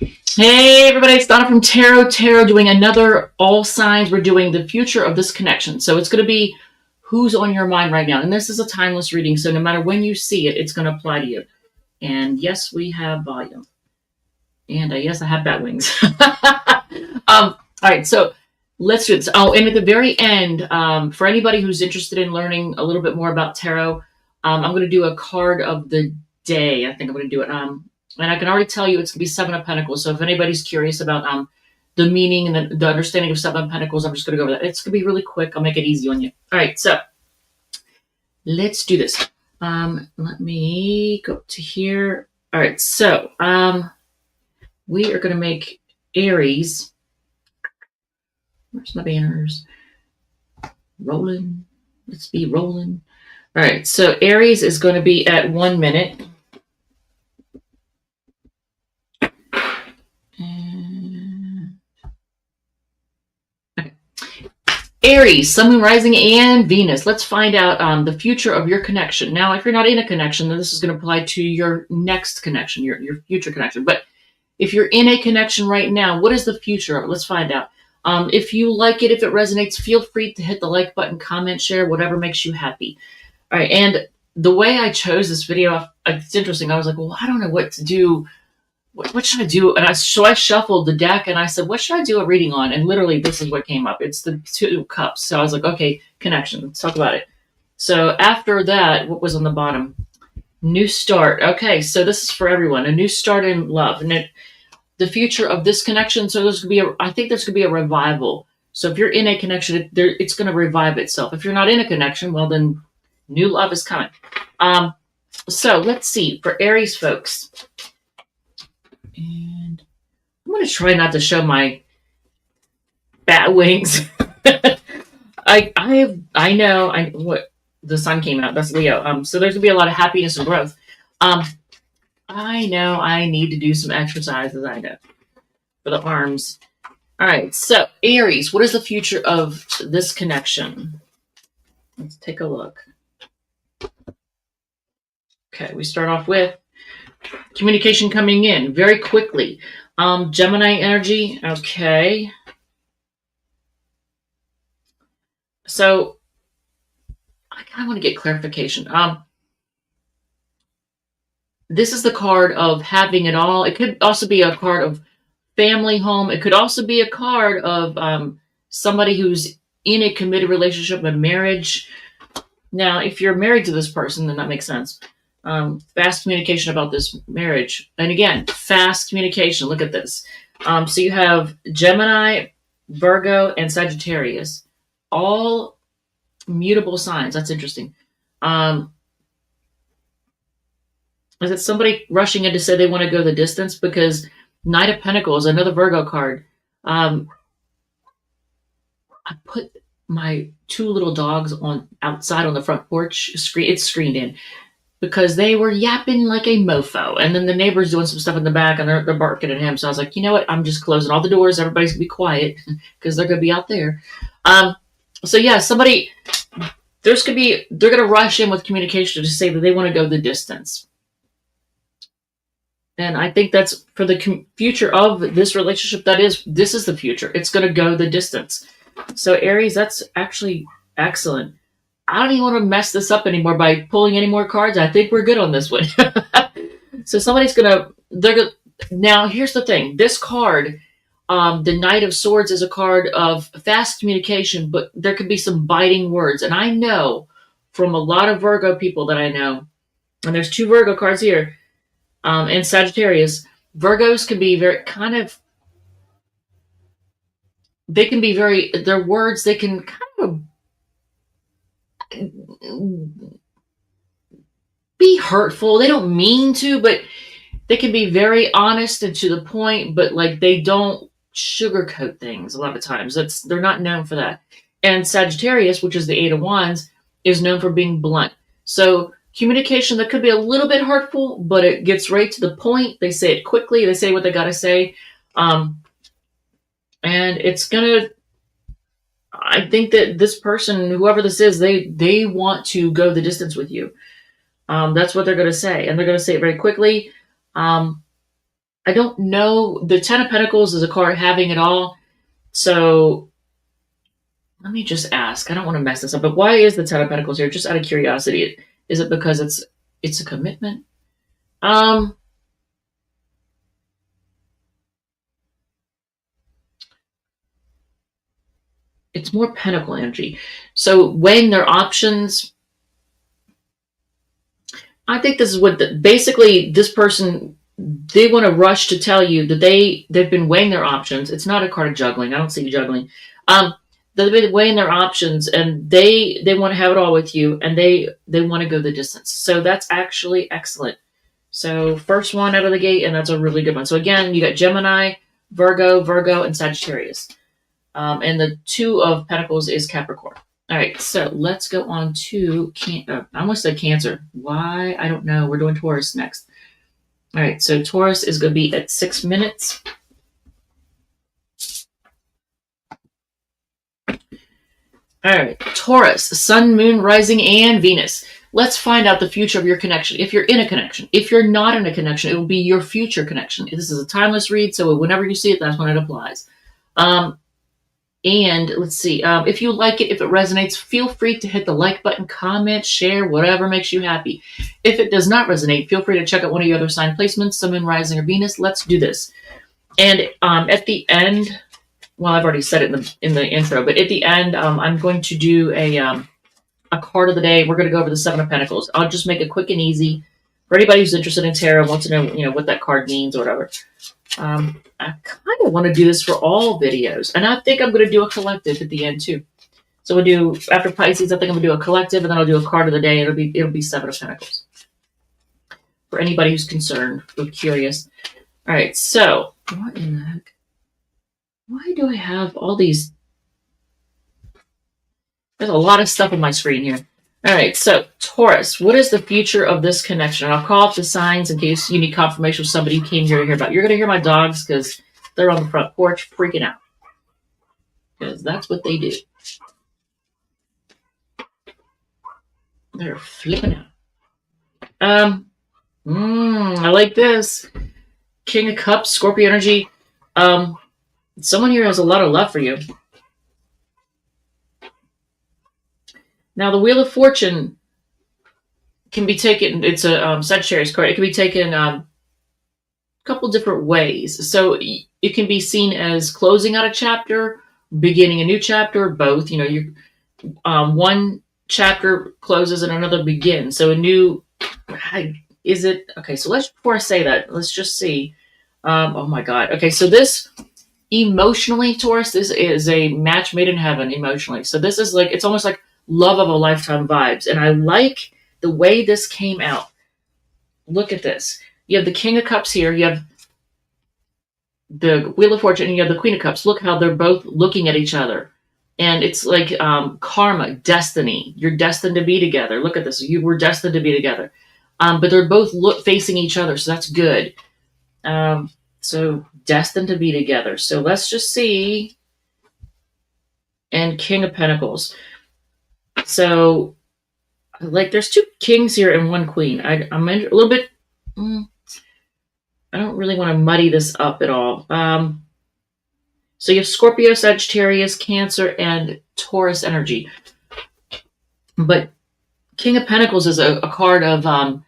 Hey everybody, it's Donna from Tarot doing another all signs. We're doing the future of this connection. So it's going to be who's on your mind right now. And this is a timeless reading. So no matter when you see it, it's going to apply to you. And yes, we have volume. And yes, I have bat wings. All right, so let's do this. Oh, and at the very end, for anybody who's interested in learning a little bit more about tarot, I'm going to do a card of the day. I think I'm going to do it. And I can already tell you it's going to be Seven of Pentacles. So if anybody's curious about the meaning and the understanding of Seven of Pentacles, I'm just going to go over that. It's going to be really quick. I'll make it easy on you. All right, so let's do this. Let me go to here. All right, so we are going to make Aries. Where's my banners? Rolling. Let's be rolling. All right, so Aries is going to be at 1 minute. Aries, Sun, Moon, Rising, and Venus. Let's find out the future of your connection. Now, if you're not in a connection, then this is going to apply to your next connection, your future connection. But if you're in a connection right now, what is the future of it? Let's find out. If you like it, if it resonates, feel free to hit the like button, comment, share, whatever makes you happy. All right, and the way I chose this video, it's interesting. I was like, well, I don't know what to do. What should I do? And so I shuffled the deck and I said, what should I do a reading on? And literally this is what came up. It's the Two of Cups. So I was like, okay, connection. Let's talk about it. So after that, what was on the bottom? New start. Okay, so this is for everyone. A new start in love. And the future of this connection. So there's going to be I think there's going to be a revival. So if you're in a connection, it's going to revive itself. If you're not in a connection, well, then new love is coming. So let's see. For Aries folks. And I'm going to try not to show my bat wings. I know what the sun came out. That's Leo. So there's going to be a lot of happiness and growth. I know I need to do some exercises. I know for the arms. All right. So Aries, what is the future of this connection? Let's take a look. Okay, we start off with communication coming in very quickly. Gemini energy. Okay. So I kind of want to get clarification. This is the card of having it all. It could also be a card of family home. It could also be a card of somebody who's in a committed relationship, a marriage. Now, if you're married to this person, then that makes sense. Fast communication about this marriage. And again, fast communication. Look at this. So you have Gemini, Virgo, and Sagittarius. All mutable signs. That's interesting. Is it somebody rushing in to say they want to go the distance? Because Knight of Pentacles, another Virgo card. I put my two little dogs outside on the front porch. It's screened in. Because they were yapping like a mofo. And then the neighbor's doing some stuff in the back and they're barking at him. So I was like, you know what? I'm just closing all the doors. Everybody's going to be quiet because they're going to be out there. So yeah, they're going to rush in with communication to say that they want to go the distance. And I think that's for the future of this relationship. This is the future. It's going to go the distance. So Aries, that's actually excellent. I don't even want to mess this up anymore by pulling any more cards. I think we're good on this one. So somebody's now here's the thing. This card, the Knight of Swords, is a card of fast communication, but there could be some biting words. And I know from a lot of Virgo people that I know, and there's two Virgo cards here, and Sagittarius, Virgos can be their words, they can kind of be hurtful. They don't mean to, but they can be very honest and to the point, but like they don't sugarcoat things a lot of times. They're not known for that. And Sagittarius, which is the Eight of Wands, is known for being blunt. So communication that could be a little bit hurtful, but it gets right to the point. They say it quickly. They say what they got to say. And it's going to, I think that this person, whoever this is, they want to go the distance with you. That's what they're going to say. And they're going to say it very quickly. I don't know. The Ten of Pentacles is a card having it all. So let me just ask. I don't want to mess this up, but why is the Ten of Pentacles here? Just out of curiosity, is it because it's a commitment? Um, it's more Pentacle energy. So weighing their options. I think this is what basically this person, they want to rush to tell you that they've been weighing their options. It's not a card of juggling. I don't see you juggling. They've been weighing their options, and they want to have it all with you, and they want to go the distance. So that's actually excellent. So first one out of the gate, and that's a really good one. So again, you got Gemini, Virgo, and Sagittarius. And the Two of Pentacles is Capricorn. All right, so let's go on to I almost said Cancer. Why? I don't know. We're doing Taurus next. All right, so Taurus is going to be at 6 minutes. All right, Taurus, Sun, Moon, Rising, and Venus. Let's find out the future of your connection. If you're in a connection, if you're not in a connection, it will be your future connection. This is a timeless read, so whenever you see it, that's when it applies. And let's see, if you like it, if it resonates, feel free to hit the like button, comment, share, whatever makes you happy. If it does not resonate, feel free to check out one of your other sign placements, Sun, Moon, Rising, or Venus. Let's do this. And at the end, well, I've already said it in the intro, but at the end, I'm going to do a card of the day. We're going to go over the Seven of Pentacles. I'll just make it quick and easy for anybody who's interested in tarot, wants to know, what that card means or whatever. I kind of want to do this for all videos, and I think I'm going to do a collective at the end too. So we'll do, after Pisces, I think I'm going to do a collective, and then I'll do a card of the day. It'll be Seven of Pentacles for anybody who's concerned or curious. All right, so what in the heck? Why do I have all these? There's a lot of stuff on my screen here. All right, so Taurus, what is the future of this connection? And I'll call up the signs in case you need confirmation of somebody who came here to hear about. You're going to hear my dogs because they're on the front porch freaking out. Because that's what they do. They're flipping out. I like this. King of Cups, Scorpio energy. Someone here has a lot of love for you. Now, the Wheel of Fortune can be taken, it's a Sagittarius card. It can be taken a couple different ways. So it can be seen as closing out a chapter, beginning a new chapter, both. One chapter closes and another begins. So a new, is it, okay, so before I say that, let's just see. Oh my God. Okay, so this, emotionally, Taurus, this is a match made in heaven emotionally. So this is like, it's almost like love of a lifetime vibes. And I like the way this came out. Look at this. You have the King of Cups here. You have the Wheel of Fortune, and you have the Queen of Cups. Look how they're both looking at each other. And it's like karma, destiny. You're destined to be together. Look at this. You were destined to be together. But they're both facing each other, so that's good. So destined to be together. So let's just see. And King of Pentacles. So, like, there's two kings here and one queen. I'm a little bit, I don't really want to muddy this up at all. So you have Scorpio, Sagittarius, Cancer, and Taurus energy. But King of Pentacles is a card of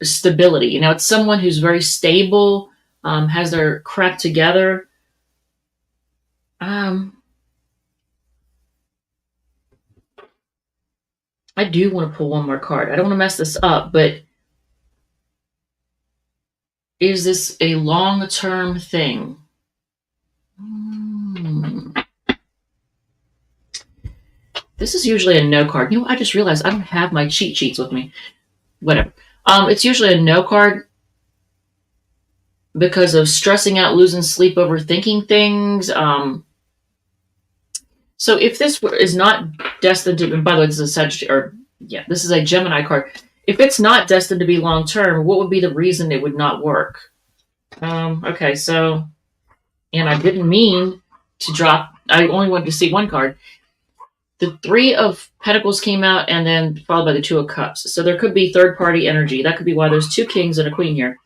stability. It's someone who's very stable, has their crap together. I do want to pull one more card. I don't want to mess this up, but is this a long-term thing? This is usually a no card. I just realized I don't have my cheat sheets with me. Whatever. It's usually a no card because of stressing out, losing sleep, overthinking things. So if this is not destined to, and by the way, this is this is a Gemini card. If it's not destined to be long term, what would be the reason it would not work? Okay, so, and I didn't mean to drop. I only wanted to see one card. The Three of Pentacles came out, and then followed by the Two of Cups. So there could be third party energy. That could be why there's two kings and a queen here.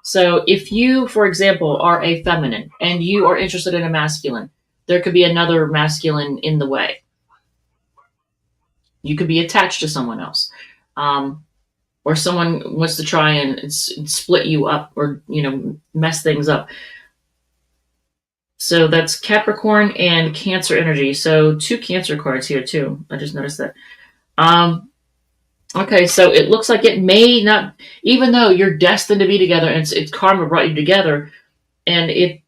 So if you, for example, are a feminine and you are interested in a masculine, there could be another masculine in the way. You could be attached to someone else. Or someone wants to try and split you up or, mess things up. So that's Capricorn and Cancer energy. So 2 Cancer cards here too. I just noticed that. Okay, so it looks like it may not, even though you're destined to be together, and it's karma brought you together, and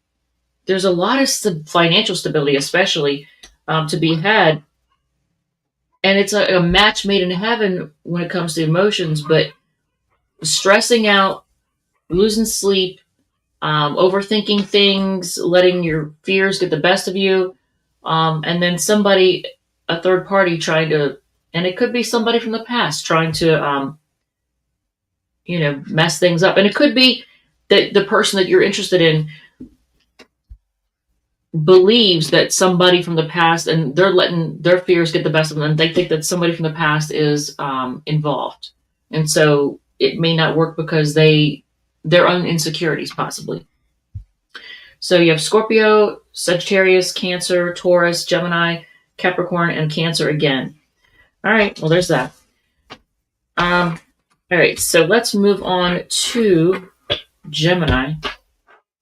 there's a lot of financial stability, especially to be had, and it's a match made in heaven when it comes to emotions. But stressing out, losing sleep, overthinking things, letting your fears get the best of you, and then somebody, a third party, trying to, and it could be somebody from the past trying to, mess things up, and it could be that the person that you're interested in believes that somebody from the past, and they're letting their fears get the best of them. They think that somebody from the past is involved, and so it may not work because their own insecurities possibly. So you have Scorpio, Sagittarius, Cancer, Taurus, Gemini, Capricorn, and Cancer again. All right, well, there's that. All right, so let's move on to Gemini.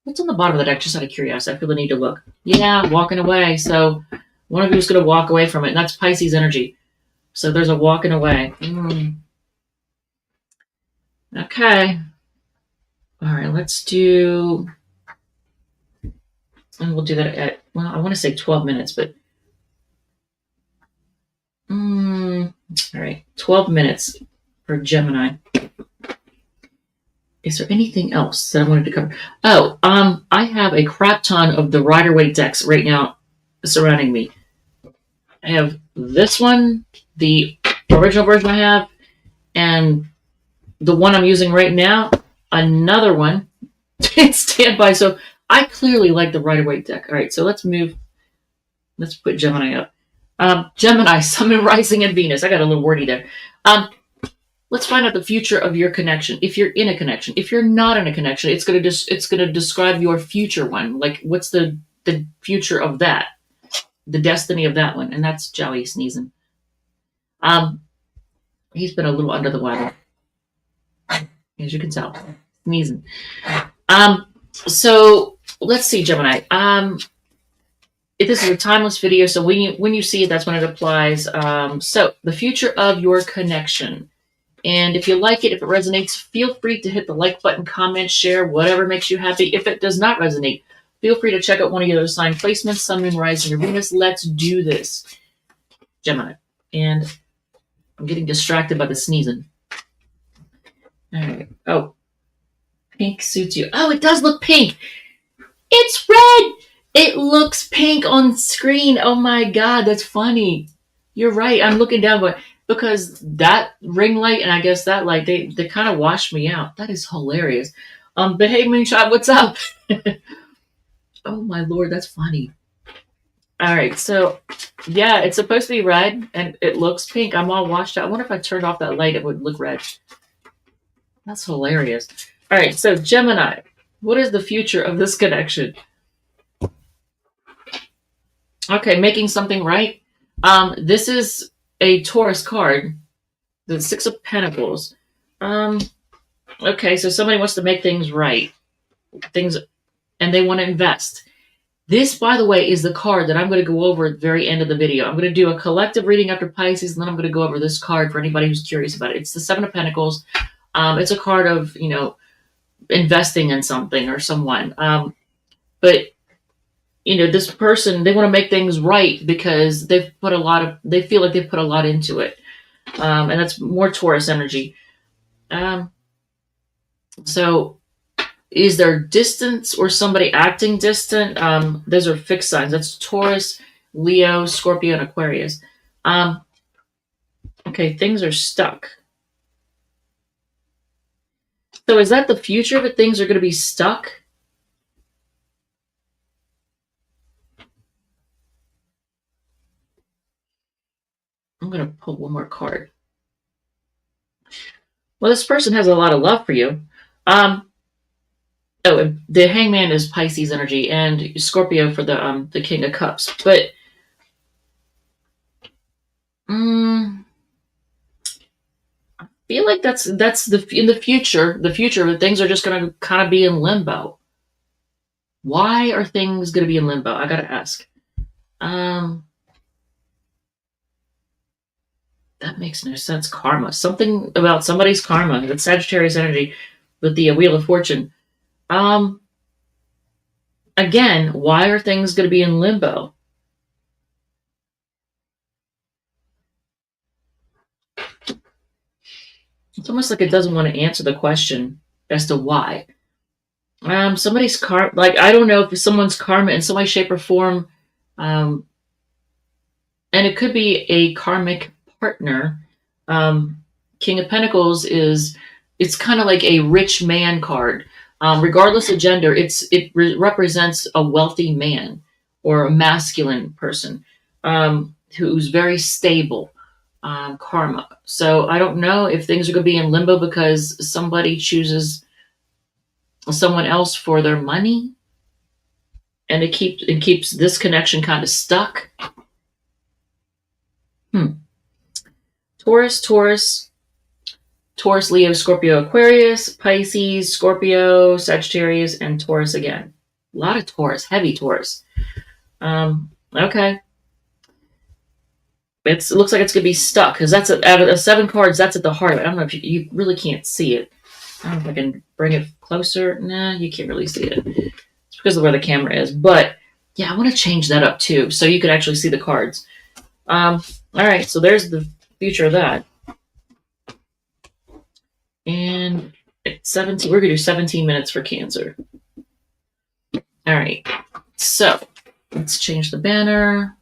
What's on the bottom of the deck? Just out of curiosity, I feel the need to look. Yeah, walking away. So one of you is going to walk away from it, and that's Pisces energy. So there's a walking away. Okay. All right, let's do, and we'll do that at, well, I want to say 12 minutes, but all right, 12 minutes for Gemini. Is there anything else that I wanted to cover? Oh, I have a crap ton of the Rider-Waite decks right now surrounding me. I have this one, the original version I have, and the one I'm using right now, another one. It's standby. So I clearly like the Rider-Waite deck. All right, so let's put Gemini up. Gemini, Sun, Moon, Rising, and Venus. I got a little wordy there. Let's find out the future of your connection. If you're in a connection, if you're not in a connection, it's gonna describe your future one. Like, what's the future of that, the destiny of that one, and that's Joey sneezing. He's been a little under the weather, as you can tell, sneezing. So let's see, Gemini. If this is a timeless video, so when you see it, that's when it applies. So the future of your connection. And if you like it, if it resonates, feel free to hit the like button, comment, share, whatever makes you happy. If it does not resonate, feel free to check out one of your other sign placements, Sun, Moon, Rising, or Venus. Let's do this, Gemini. And I'm getting distracted by the sneezing. All right. Oh, pink suits you. Oh, it does look pink. It's red. It looks pink on screen. Oh my God, that's funny. You're right. I'm looking down, but because that ring light and I guess that light, they kind of washed me out. That is hilarious. But hey, Moonshot, what's up? Oh my Lord, that's funny. All right, so yeah, it's supposed to be red and it looks pink. I'm all washed out. I wonder if I turned off that light, it would look red. That's hilarious. All right, so Gemini, what is the future of this connection? Okay, making something right. This is a Taurus card, the Six of Pentacles. Okay, so somebody wants to make things right, and they want to invest. This, by the way, is the card that I'm going to go over at the very end of the video. I'm going to do a collective reading after Pisces, and then I'm going to go over this card for anybody who's curious about it. It's the Seven of Pentacles. It's a card of, investing in something or someone. But this person, they want to make things right because they feel like they've put a lot into it. And that's more Taurus energy. So is there distance or somebody acting distant? Those are fixed signs. That's Taurus, Leo, Scorpio, and Aquarius. Okay, things are stuck. So is that the future that things are going to be stuck? I'm going to pull one more card. Well, this person has a lot of love for you. Oh, and the Hangman is Pisces energy, and Scorpio for the King of Cups. But I feel like that's the in the future. The future, things are just going to kind of be in limbo. Why are things going to be in limbo? I got to ask. That makes no sense. Karma. Something about somebody's karma. That's Sagittarius energy with the Wheel of Fortune. Um, Again, why are things going to be in limbo? It's almost like it doesn't want to answer the question as to why. Somebody's karma, like, I don't know if someone's karma in some way, shape, or form, um, and it could be a karmic partner. King of Pentacles it's kind of like a rich man card. Regardless of gender, represents a wealthy man or a masculine person who's very stable. Karma. So I don't know if things are going to be in limbo because somebody chooses someone else for their money, and it keeps this connection kind of stuck. Taurus, Leo, Scorpio, Aquarius, Pisces, Scorpio, Sagittarius, and Taurus again. A lot of Taurus, heavy Taurus. Okay. It looks like it's going to be stuck because that's out of the 7 cards, that's at the heart of it. I don't know if you really can't see it. I don't know if I can bring it closer. Nah, you can't really see it. It's because of where the camera is. But yeah, I want to change that up too so you can actually see the cards. All right, so there's the future of that. And it's 17. We're going to do 17 minutes for Cancer. All right, so let's change the banner.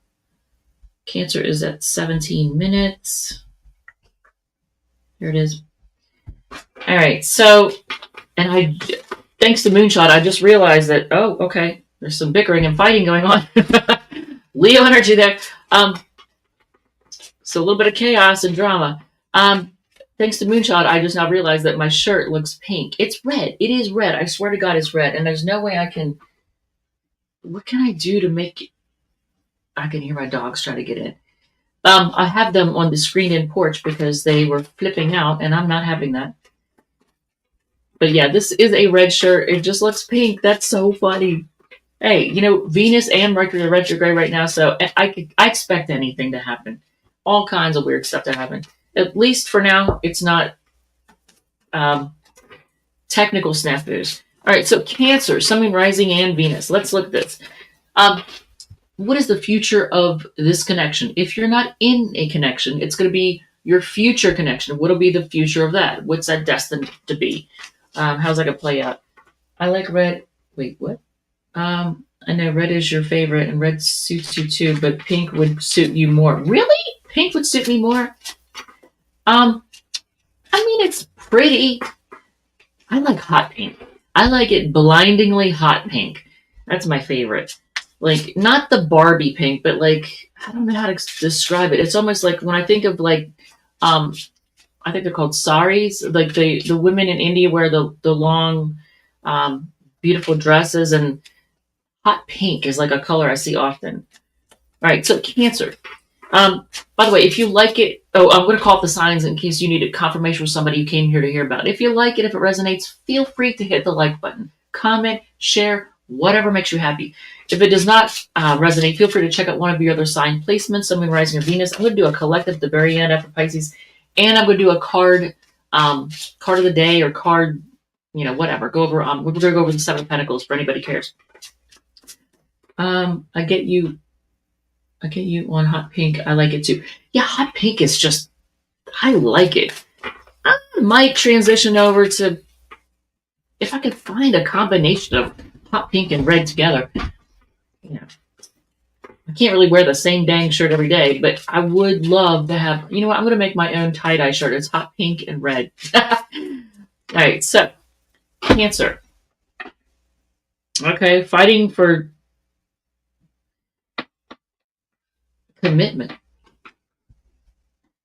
Cancer is at 17 minutes. Here it is. All right, so, and thanks to Moonshot, I just realized that, oh, okay, there's some bickering and fighting going on. Leo energy there. So a little bit of chaos and drama. Thanks to Moonshot, I just now realized that my shirt looks pink. It's red. It is red. I swear to God, it's red. And there's no way I can... What can I do to make it... I can hear my dogs try to get in. I have them on the screen-in porch because they were flipping out, and I'm not having that. But yeah, this is a red shirt. It just looks pink. That's so funny. Hey, Venus and Mercury are retrograde right now, so I expect anything to happen. All kinds of weird stuff to happen. At least for now, it's not technical snafus. All right, so Cancer, Sun, Moon, Rising, and Venus. Let's look at this. What is the future of this connection? If you're not in a connection, it's going to be your future connection. What will be the future of that? What's that destined to be? How's that going to play out? I like red. Wait, what? I know red is your favorite, and red suits you too, but pink would suit you more. Really? Pink would suit me more? It's pretty. I like hot pink. I like it blindingly hot pink. That's my favorite. Like, not the Barbie pink, but like, I don't know how to describe it. It's almost like when I think of like, I think they're called saris. Like the women in India wear the long, beautiful dresses, and hot pink is like a color I see often. All right, so Cancer. By the way, if you like it, I'm going to call up the signs in case you needed confirmation from somebody you came here to hear about. If you like it, if it resonates, feel free to hit the like button, comment, share, whatever makes you happy. If it does not resonate, feel free to check out one of your other sign placements, Sun, Moon, Rising, or Venus. I'm going to do a collective at the very end after Pisces, and I'm going to do a card of the day or card, whatever. We're going to go over the 7 of Pentacles for anybody cares. I get you on hot pink. I like it too. Yeah, hot pink is just, I like it. I might transition over to, if I could find a combination of hot pink and red together. I can't really wear the same dang shirt every day, but I would love to have, I'm going to make my own tie-dye shirt. It's hot pink and red. All right, so Cancer. Okay, fighting for commitment.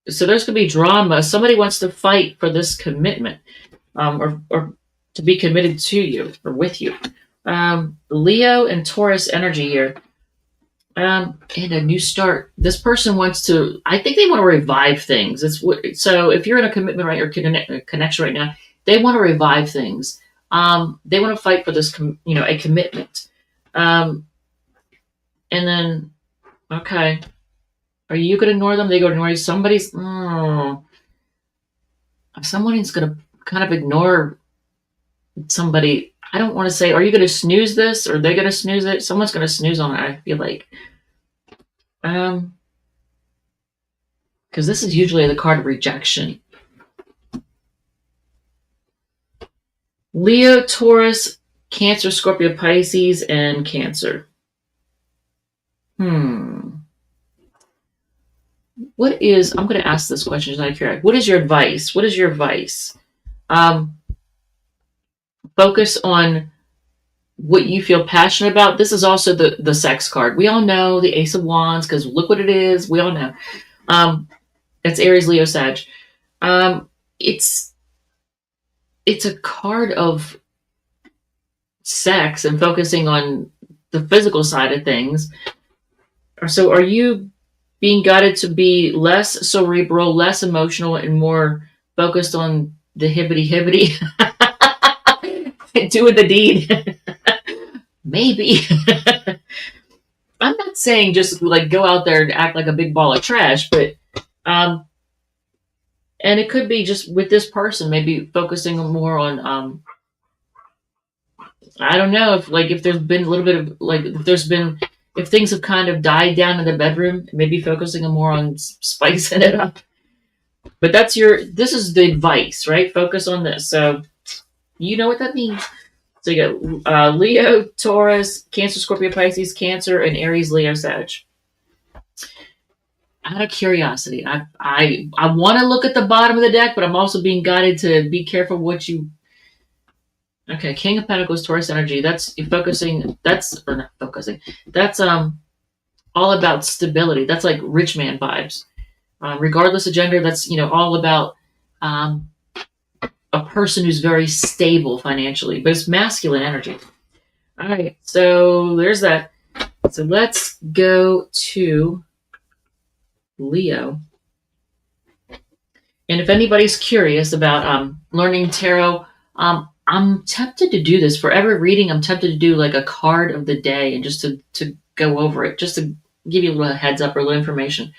So there's going to be drama. Somebody wants to fight for this commitment, or to be committed to you or with you. Leo and Taurus energy here. And a new start. This person wants to, I think they want to revive things. So if you're in a commitment right or connection right now, they want to revive things. They want to fight for this, a commitment. And then, okay. Are you going to ignore them? They go to ignore you. Someone's going to kind of ignore somebody. I don't want to say, are you going to snooze this? Or are they going to snooze it? Someone's going to snooze on it, I feel like. Because this is usually the card of rejection. Leo, Taurus, Cancer, Scorpio, Pisces, and Cancer. What is, I'm going to ask this question, is not correct. What is your advice? What is your advice? Focus on what you feel passionate about. This is also the sex card. We all know the Ace of Wands, because look what it is. We all know. It's Aries, Leo, Sag. It's a card of sex and focusing on the physical side of things. So are you being guided to be less cerebral, less emotional, and more focused on the hibbity doing the deed? Maybe. I'm not saying just like go out there and act like a big ball of trash, but and it could be just with this person, maybe focusing more on I don't know if there's been a little bit of if things have kind of died down in the bedroom, maybe focusing more on spicing it up. But this is the advice, right? Focus on this. So you know what that means. So you got Leo, Taurus, Cancer, Scorpio, Pisces, Cancer, and Aries, Leo, Sag. Out of curiosity, I want to look at the bottom of the deck, but I'm also being guided to be careful what you. Okay, King of Pentacles, Taurus energy. That's focusing. That's not focusing. That's all about stability. That's like rich man vibes. Regardless of gender, that's all about a person who's very stable financially, but it's masculine energy. All right, so there's that. So let's go to Leo. And if anybody's curious about learning tarot, I'm tempted to do this for every reading. I'm tempted to do like a card of the day and just to go over it, just to give you a little heads up or a little information.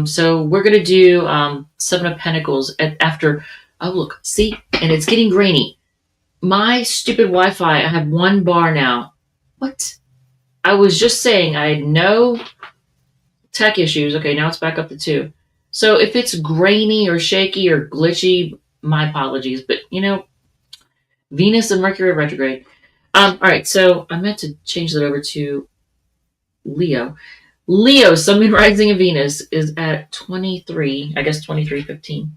So we're going to do Seven of Pentacles after. Oh, look, see? And it's getting grainy. My stupid Wi-Fi, I have one bar now. What? I was just saying I had no tech issues. Okay, now it's back up to 2. So if it's grainy or shaky or glitchy, my apologies. But, Venus and Mercury retrograde. All right, so I meant to change that over to Leo. Leo, Sun, Moon, Rising, and Venus is at 23, I guess 23:15.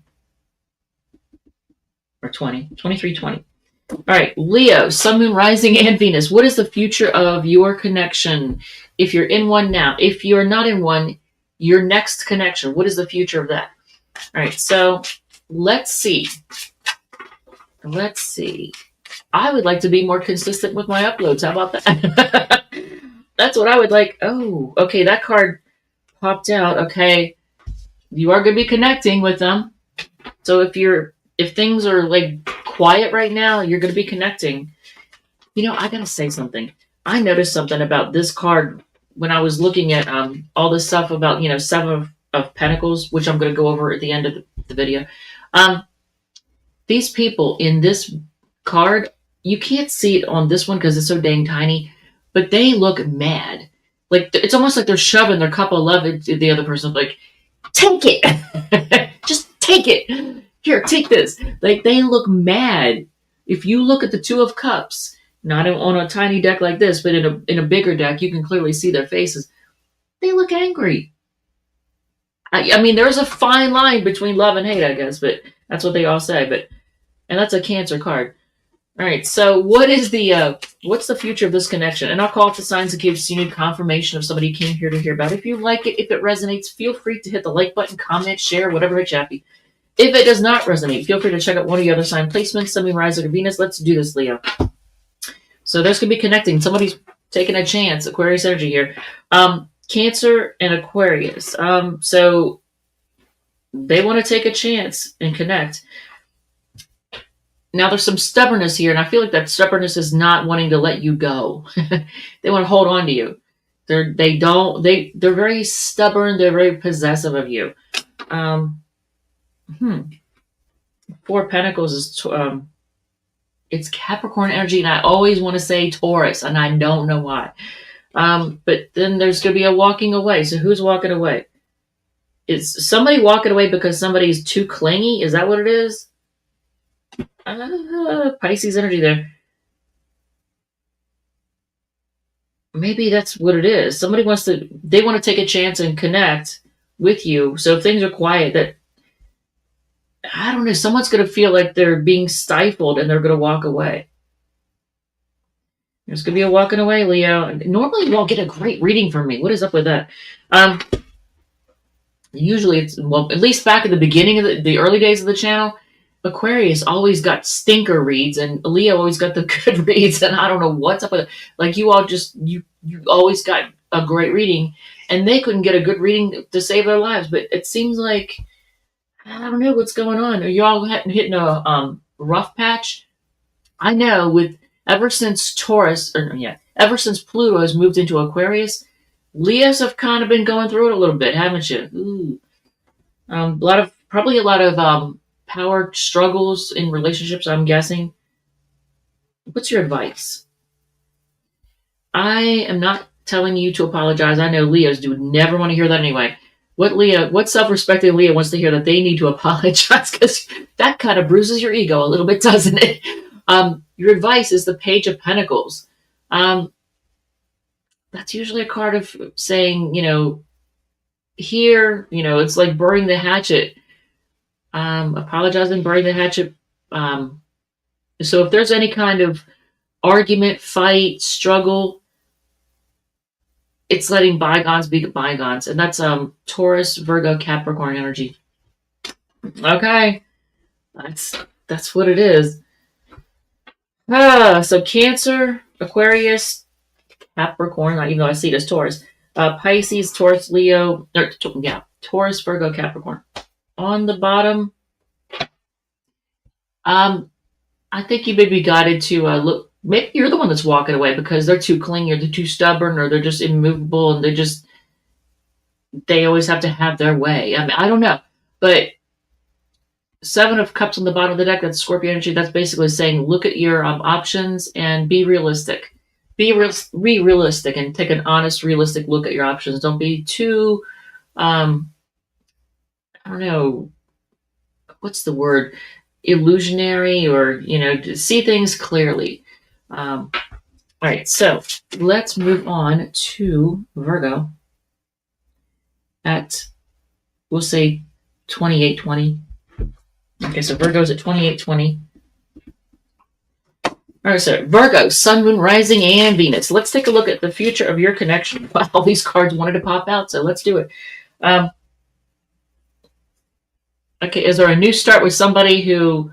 Or 23:20. All right, Leo, Sun, Moon, Rising, and Venus. What is the future of your connection? If you're in one now, if you're not in one, your next connection. What is the future of that? All right, so let's see. I would like to be more consistent with my uploads. How about that? That's what I would like. Oh, okay, that card popped out. Okay, you are going to be connecting with them. So if things are like quiet right now, you're going to be connecting. I got to say something. I noticed something about this card when I was looking at all this stuff about, Seven of Pentacles, which I'm going to go over at the end of the video. These people in this card, you can't see it on this one because it's so dang tiny, but they look mad. Like, it's almost like they're shoving their cup of love into the other person. Like, take it. Just take it. Here, take this. Like, they look mad. If you look at the Two of Cups, not on a tiny deck like this, but in a bigger deck, you can clearly see their faces. They look angry. I mean, there's a fine line between love and hate, I guess, but that's what they all say. And that's a Cancer card. All right, so what's the future of this connection? And I'll call it the signs in case you need confirmation of somebody you came here to hear about. If you like it, if it resonates, feel free to hit the like button, comment, share, whatever makes you happy. If it does not resonate, feel free to check out one of your other sign placements, Sun, Moon, Rising, or Venus. Let's do this, Leo. So there's going to be connecting. Somebody's taking a chance. Aquarius energy here. Cancer and Aquarius. So they want to take a chance and connect. Now there's some stubbornness here, and I feel like that stubbornness is not wanting to let you go. They want to hold on to you. They're very stubborn. They're very possessive of you. Four of Pentacles is it's Capricorn energy, and I always want to say Taurus, and I don't know why. But then there's going to be a walking away. So who's walking away? Is somebody walking away because somebody's too clingy? Is that what it is? Pisces energy there. Maybe that's what it is. They want to take a chance and connect with you. So if things are quiet, that, I don't know, someone's going to feel like they're being stifled and they're going to walk away. There's going to be a walking away, Leo. Normally you won't get a great reading from me. What is up with that? Usually it's, well, at least back at the beginning of the early days of the channel, Aquarius always got stinker reads and Leo always got the good reads, and I don't know what's up with it. Like you all just, you always got a great reading, and they couldn't get a good reading to save their lives. But it seems like, I don't know what's going on. Are y'all hitting a rough patch? I know ever since ever since Pluto has moved into Aquarius, Leos have kind of been going through it a little bit, haven't you? Ooh. Probably a lot of power struggles in relationships, I'm guessing. What's your advice? I am not telling you to apologize. I know Leos do never want to hear that anyway. What self-respecting Leo wants to hear that they need to apologize? Because that kind of bruises your ego a little bit, doesn't it? Your advice is the Page of Pentacles. That's usually a card of saying, here, it's like burying the hatchet. Apologize and bury the hatchet. So if there's any kind of argument, fight, struggle, it's letting bygones be bygones. And that's Taurus, Virgo, Capricorn energy. Okay. That's what it is. So Cancer, Aquarius, Capricorn, even though I see it as Taurus. Pisces, Taurus, Leo, Taurus, Virgo, Capricorn. On the bottom, I think you may be guided to look. Maybe you're the one that's walking away because they're too clingy, or they're too stubborn, or they're just immovable, and they always have to have their way. I mean, I don't know, but Seven of Cups on the bottom of the deck, that's Scorpio energy. That's basically saying, look at your options and be realistic. Be realistic and take an honest, realistic look at your options. Don't be too, I don't know, what's the word? Illusionary, or, see things clearly. All right, so let's move on to Virgo at, we'll say, 2820. Okay, so Virgo's at 2820. All right, so Virgo, Sun, Moon, Rising, and Venus. Let's take a look at the future of your connection. Wow, all these cards wanted to pop out, so let's do it. Okay, is there a new start with somebody who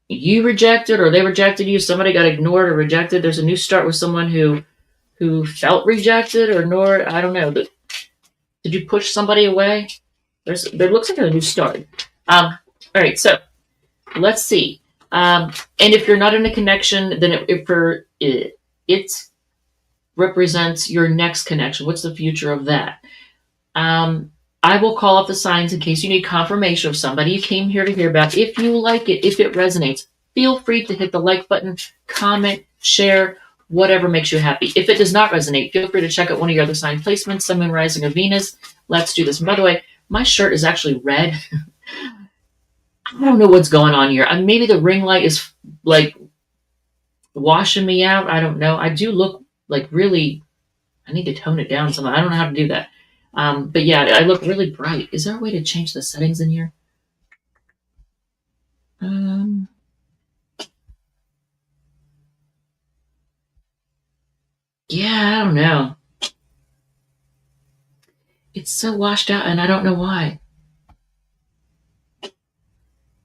you rejected, or they rejected you? Somebody got ignored or rejected. There's a new start with someone who felt rejected or ignored. I don't know. Did you push somebody away? There looks like a new start. All right, so let's see. And if you're not in a connection, then it represents your next connection. What's the future of that? I will call up the signs in case you need confirmation of somebody you came here to hear about. If you like it, if it resonates, feel free to hit the like button, comment, share, whatever makes you happy. If it does not resonate, feel free to check out one of your other sign placements, Sun, Moon, Rising, or Venus. Let's do this. And by the way, my shirt is actually red. I don't know what's going on here. Maybe the ring light is like washing me out. I don't know. I do look like really, I need to tone it down somehow. I don't know how to do that. But yeah, I look really bright. Is there a way to change the settings in here? Yeah, I don't know. It's so washed out, and I don't know why.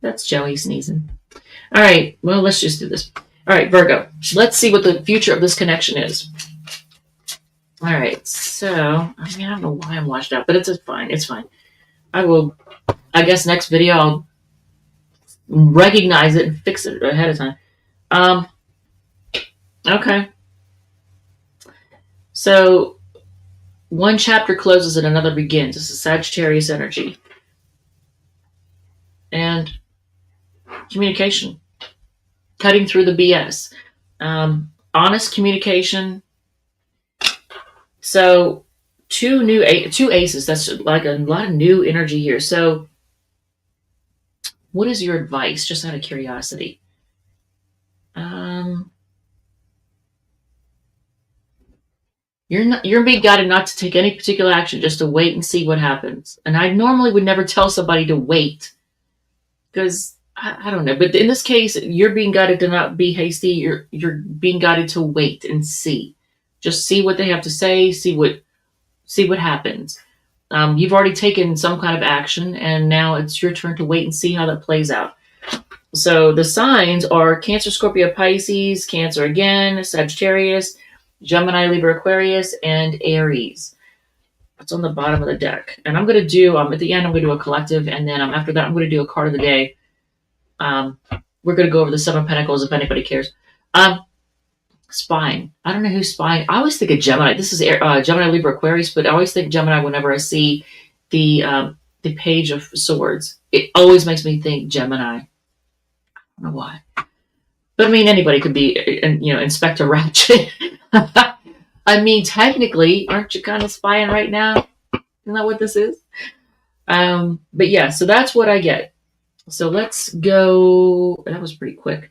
That's Joey sneezing. All right. Well, let's just do this. All right, Virgo. Let's see what the future of this connection is. All right. So, I mean, I don't know why I'm washed out, but it's fine. It's fine. I guess next video I'll recognize it and fix it ahead of time. Okay. So, one chapter closes and another begins. This is Sagittarius energy. And communication. Cutting through the BS. Honest communication. So, two aces. That's like a lot of new energy here. So, what is your advice, just out of curiosity? You're being guided not to take any particular action, just to wait and see what happens. And I normally would never tell somebody to wait, because I don't know. But in this case, you're being guided to not be hasty. You're being guided to wait and see. Just see what they have to say. See what happens. You've already taken some kind of action, and now it's your turn to wait and see how that plays out. So the signs are Cancer, Scorpio, Pisces, Cancer again, Sagittarius, Gemini, Libra, Aquarius, and Aries. That's on the bottom of the deck. And I'm going to do, at the end, I'm going to do a collective, and then after that, I'm going to do a card of the day. We're going to go over the Seven of Pentacles if anybody cares. Spying. I don't know who's spying. I always think of Gemini. This is Gemini, Libra, Aquarius, but I always think Gemini whenever I see the Page of Swords. It always makes me think Gemini. I don't know why. But I mean, anybody could be, Inspector Ratchet. I mean, technically, aren't you kind of spying right now? Isn't that what this is? But yeah, so that's what I get. So let's go. That was pretty quick.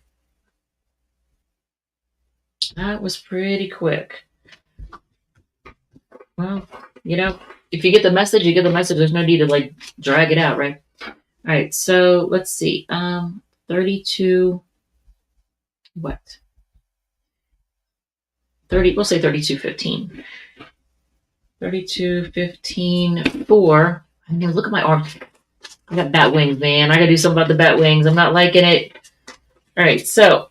That was pretty quick. Well, if you get the message, you get the message. There's no need to drag it out, right? All right, so let's see. 32. What? 30. We'll say 32:15. 32:15 for. I know. Look at my arm. I got bat wings, man. I gotta do something about the bat wings. I'm not liking it. All right, so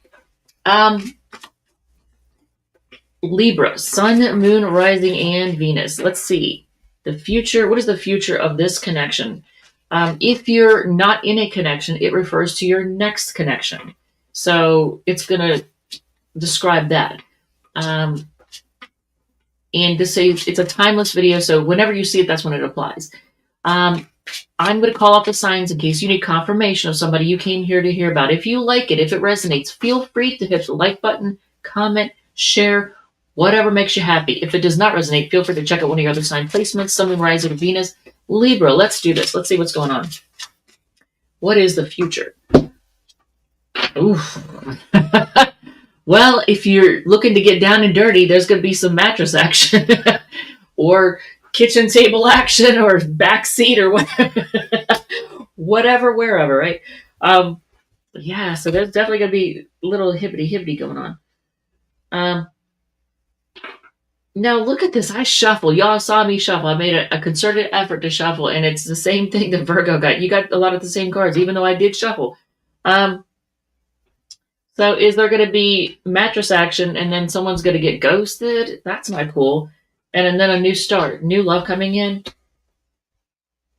Libra, Sun, Moon, Rising, and Venus. Let's see. The future. What is the future of this connection? If you're not in a connection, it refers to your next connection. So it's going to describe that. And to say it's a timeless video, so whenever you see it, that's when it applies. I'm going to call off the signs in case you need confirmation of somebody you came here to hear about. If you like it, if it resonates, feel free to hit the like button, comment, share, whatever makes you happy. If it does not resonate, feel free to check out one of your other sign placements, Sun, Moon, Rising, Venus, Libra. Let's do this. Let's see what's going on. What is the future? Oof. Well, if you're looking to get down and dirty, there's going to be some mattress action or kitchen table action or back seat or whatever, wherever, right? Yeah, so there's definitely going to be a little hibbity going on. Now look at this. I shuffle. Y'all saw me shuffle. I made a concerted effort to shuffle, and it's the same thing that Virgo got. You got a lot of the same cards, even though I did shuffle. So is there going to be mattress action, and then someone's going to get ghosted? That's not cool. And then a new start, new love coming in.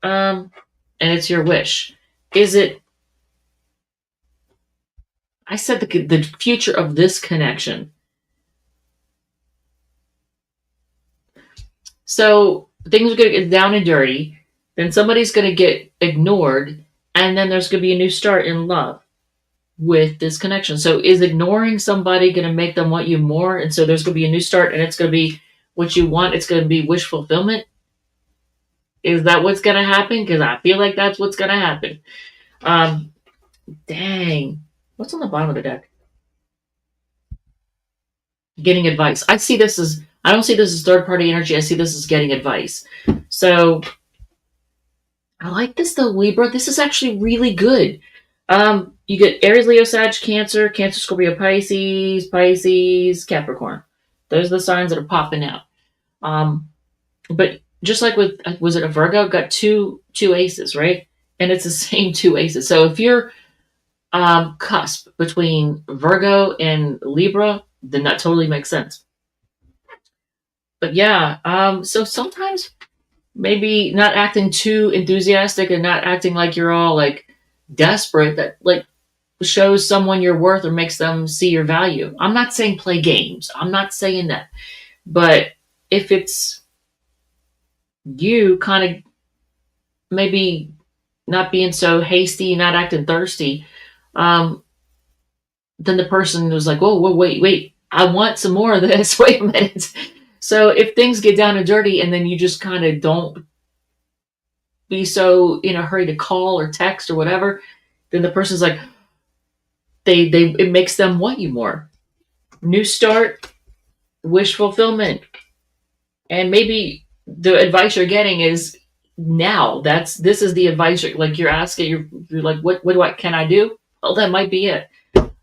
And it's your wish. Is it? I said the future of this connection. So things are going to get down and dirty. Then somebody's going to get ignored. And then there's going to be a new start in love with this connection. So is ignoring somebody going to make them want you more? And so there's going to be a new start, and it's going to be what you want. It's going to be wish fulfillment. Is that what's going to happen? Because I feel like that's what's going to happen. Dang. What's on the bottom of the deck? Getting advice. I don't see this as third-party energy. I see this as getting advice. So I like this though, Libra. This is actually really good. You get Aries, Leo, Sag, Cancer, Scorpio, Pisces, Capricorn. Those are the signs that are popping out. But just like was it a Virgo? Got two aces, right? And it's the same two aces. So if you're cusp between Virgo and Libra, then that totally makes sense. But yeah, so sometimes maybe not acting too enthusiastic and not acting like you're all like desperate, that like shows someone your worth or makes them see your value. I'm not saying play games. I'm not saying that. But if it's you kind of maybe not being so hasty, not acting thirsty, um, then the person was like, "Whoa, whoa, wait, I want some more of this." Wait a minute. So if things get down and dirty, and then you just kind of don't be so in a hurry to call or text or whatever, then the person's like, they it makes them want you more. New start, wish fulfillment, and maybe the advice you're getting is now. This is the advice you're asking. You're like, what can I do? Well, that might be it.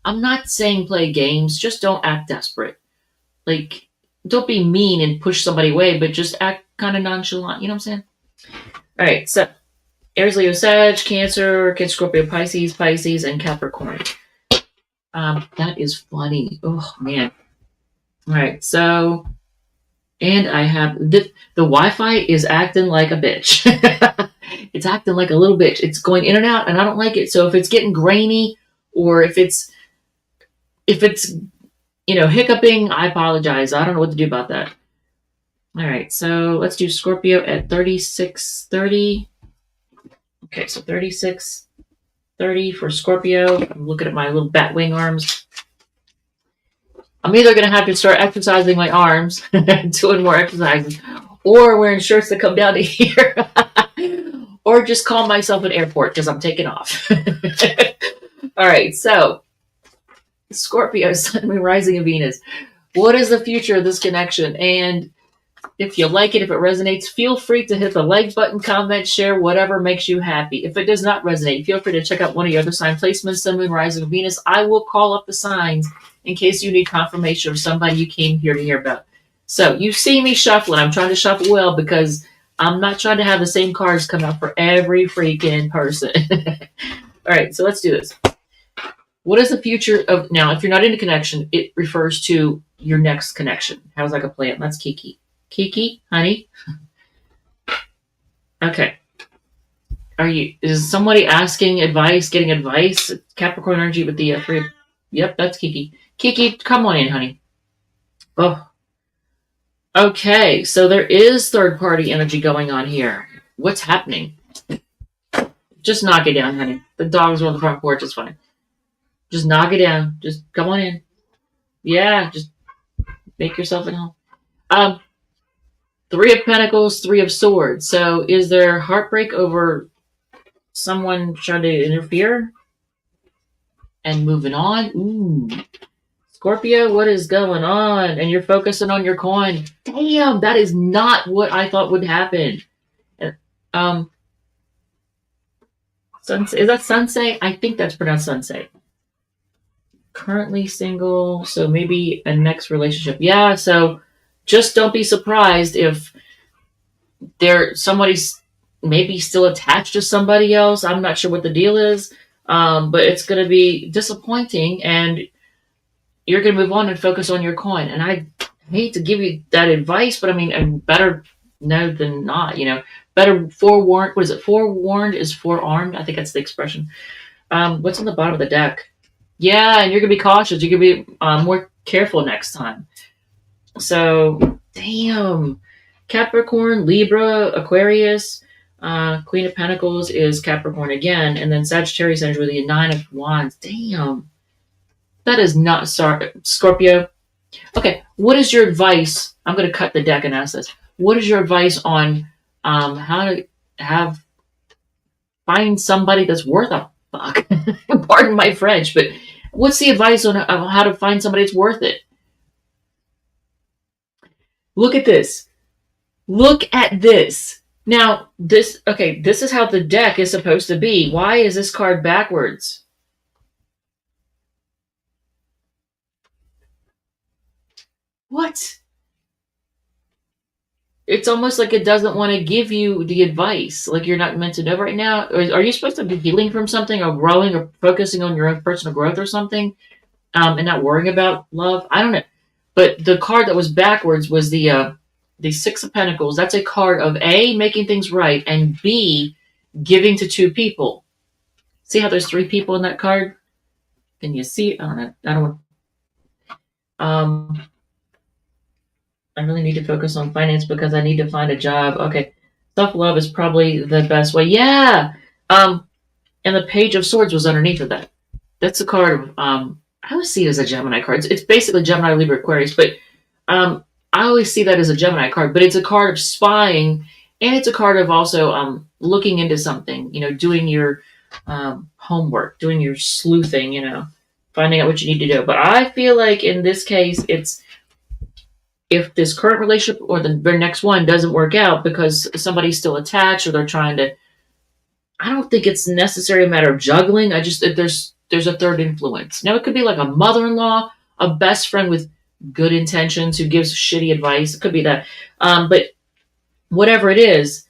I'm not saying play games. Just don't act desperate. Like, don't be mean and push somebody away, but just act kind of nonchalant. You know what I'm saying? All right. So Aries, Leo, Sag, Cancer, Scorpio, Pisces, and Capricorn. That is funny. Oh man. All right. So, and I have the Wi-Fi is acting like a bitch. It's acting like a little bitch. It's going in and out, and I don't like it. So if it's getting grainy, or if it's hiccuping, I apologize. I don't know what to do about that. All right, so let's do Scorpio at 3630. Okay, so 3630 for Scorpio. I'm looking at my little bat wing arms. I'm either going to have to start exercising my arms, doing more exercises, or wearing shirts that come down to here, or just call myself an airport because I'm taking off. All right, so Scorpio, Sun, Moon, Rising, and Venus. What is the future of this connection? And if you like it, if it resonates, feel free to hit the like button, comment, share, whatever makes you happy. If it does not resonate, feel free to check out one of your other sign placements, Sun, Moon, Rising, and Venus. I will call up the signs in case you need confirmation of somebody you came here to hear about. So you see me shuffling. I'm trying to shuffle well because I'm not trying to have the same cards come out for every freaking person. All right, so let's do this. What is the future of now? If you're not in a connection, it refers to your next connection. How's like a plant? That's Kiki. Kiki, honey. Okay. Is somebody asking advice, getting advice? Capricorn energy with the three. Yep, that's Kiki. Kiki, come on in, honey. Oh. Okay, so there is third party energy going on here. What's happening? Just knock it down, honey. The dogs are on the front porch. It's fine. Just knock it down. Just come on in. Yeah, just make yourself at home. Um, Three of Pentacles, Three of Swords. So is there heartbreak over someone trying to interfere and moving on? Ooh. Scorpio, what is going on? And you're focusing on your coin. Damn, that is not what I thought would happen. Um, Sunset, is that Sunset? I think that's pronounced Sunset. Currently single, so maybe a next relationship. Yeah, so just don't be surprised if somebody's maybe still attached to somebody else. I'm not sure what the deal is, but it's going to be disappointing, and you're going to move on and focus on your coin. And I hate to give you that advice, but I mean, better know than not. Better forewarned. What is it? Forewarned is forearmed. I think that's the expression. What's on the bottom of the deck? Yeah, and you're going to be cautious. You're going to be more careful next time. So, damn. Capricorn, Libra, Aquarius, Queen of Pentacles is Capricorn again, and then Sagittarius energy with the Nine of Wands. Damn. That is not Scorpio. Okay, what is your advice? I'm going to cut the deck and ask this. What is your advice on how to find somebody that's worth a fuck? Pardon my French, but what's the advice on how to find somebody that's worth it? Look at this. Look at this. Now, this is how the deck is supposed to be. Why is this card backwards? What? it's almost like it doesn't want to give you the advice. Like you're not meant to know right now. Or are you supposed to be healing from something or growing or focusing on your own personal growth or something? And not worrying about love. I don't know. But the card that was backwards was the Six of Pentacles. That's a card of A, making things right, and B, giving to two people. See how there's three people in that card? Can you see? I don't know. I don't. Um, I really need to focus on finance because I need to find a job. Okay, self love is probably the best way. Yeah. Um, and the Page of Swords was underneath of that. That's a card of I always see it as a Gemini card. It's basically Gemini, Libra, Aquarius, but I always see that as a Gemini card. But it's a card of spying, and it's a card of also looking into something. You know, doing your homework, doing your sleuthing. You know, finding out what you need to do. But I feel like in this case, it's if this current relationship or the next one doesn't work out because somebody's still attached or they're trying to. I don't think it's necessarily a matter of juggling. I just there's a third influence. Now it could be like a mother-in-law, a best friend with good intentions who gives shitty advice. It could be that. But whatever it is,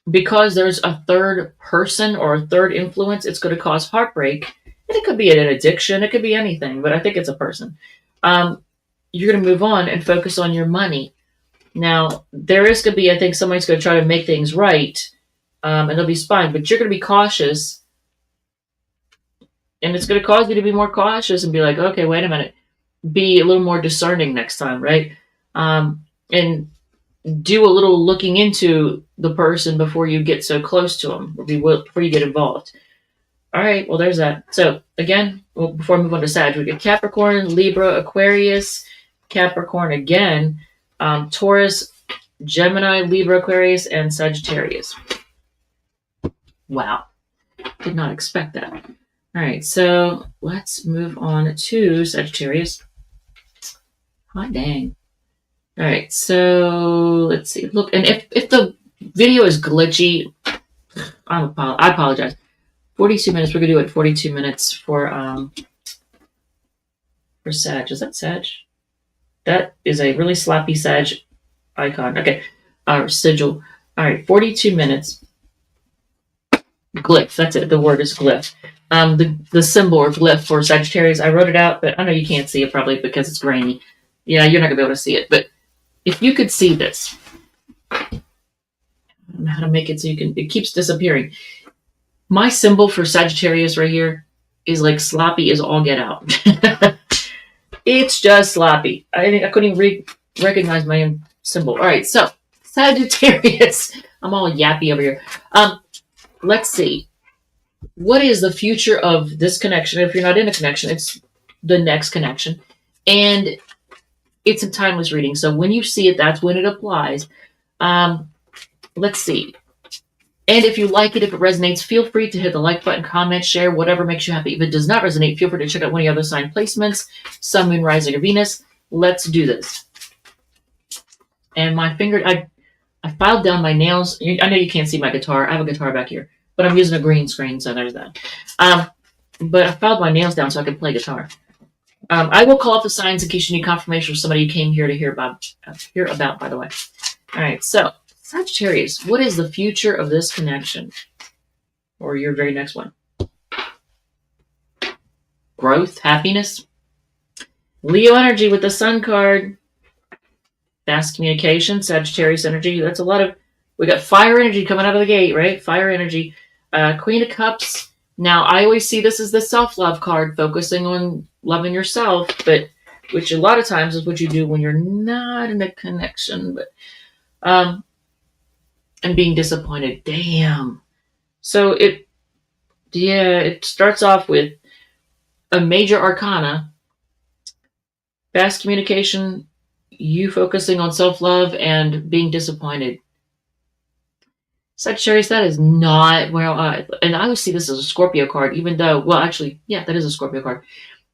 because there's a third person or a third influence, it's going to cause heartbreak. And it could be an addiction. It could be anything, but I think it's a person. You're going to move on and focus on your money. Now, there is going to be, I think somebody's going to try to make things right, and they'll be spying, but you're going to be cautious. And it's going to cause you to be more cautious and be like, okay, wait a minute. Be a little more discerning next time, right? And do a little looking into the person before you get so close to them, or before you get involved. All right, well, there's that. So again, before I move on to Sag, we get Capricorn, Libra, Aquarius, Capricorn again, Taurus, Gemini, Libra, Aquarius, and Sagittarius. Wow, did not expect that. All right, so let's move on to Sagittarius. Hot dang. All right, so let's see. Look, and if the video is glitchy, I apologize. 42 minutes. We're gonna do it 42 minutes for Sag. Is that Sag? That is a really sloppy Sag icon. Okay, sigil. All right, 42 minutes. Glyph. That's it. The word is glyph. The symbol or glyph for Sagittarius. I wrote it out, but I know you can't see it probably because it's grainy. Yeah, you're not gonna be able to see it. But if you could see this, I don't know how to make it so you can. It keeps disappearing. My symbol for Sagittarius right here is like sloppy as all get out. It's just sloppy. I think I couldn't even recognize my own symbol. All right, so Sagittarius. I'm all yappy over here. Let's see. What is the future of this connection? If you're not in a connection, it's the next connection. And it's a timeless reading. So when you see it, that's when it applies. Let's see. And if you like it, if it resonates, feel free to hit the like button, comment, share, whatever makes you happy. If it does not resonate, feel free to check out one of the other sign placements, Sun, Moon, Rising, or Venus. Let's do this. And my finger, I filed down my nails. I know you can't see my guitar. I have a guitar back here, but I'm using a green screen, so there's that. But I filed my nails down so I can play guitar. I will call up the signs in case you need confirmation from somebody you came here to hear about, by the way. All right, so Sagittarius, what is the future of this connection? Or your very next one? Growth, happiness. Leo energy with the Sun card. Fast communication, Sagittarius energy. That's a lot of, we got fire energy coming out of the gate, right? Fire energy. Queen of Cups. Now, I always see this as the self-love card, focusing on loving yourself, but which a lot of times is what you do when you're not in a connection. But and being disappointed. Damn. So it starts off with a major arcana, fast communication, you focusing on self-love and being disappointed. Sagittarius, that is not and I always see this as a Scorpio card, even though, well, actually, yeah, that is a Scorpio card.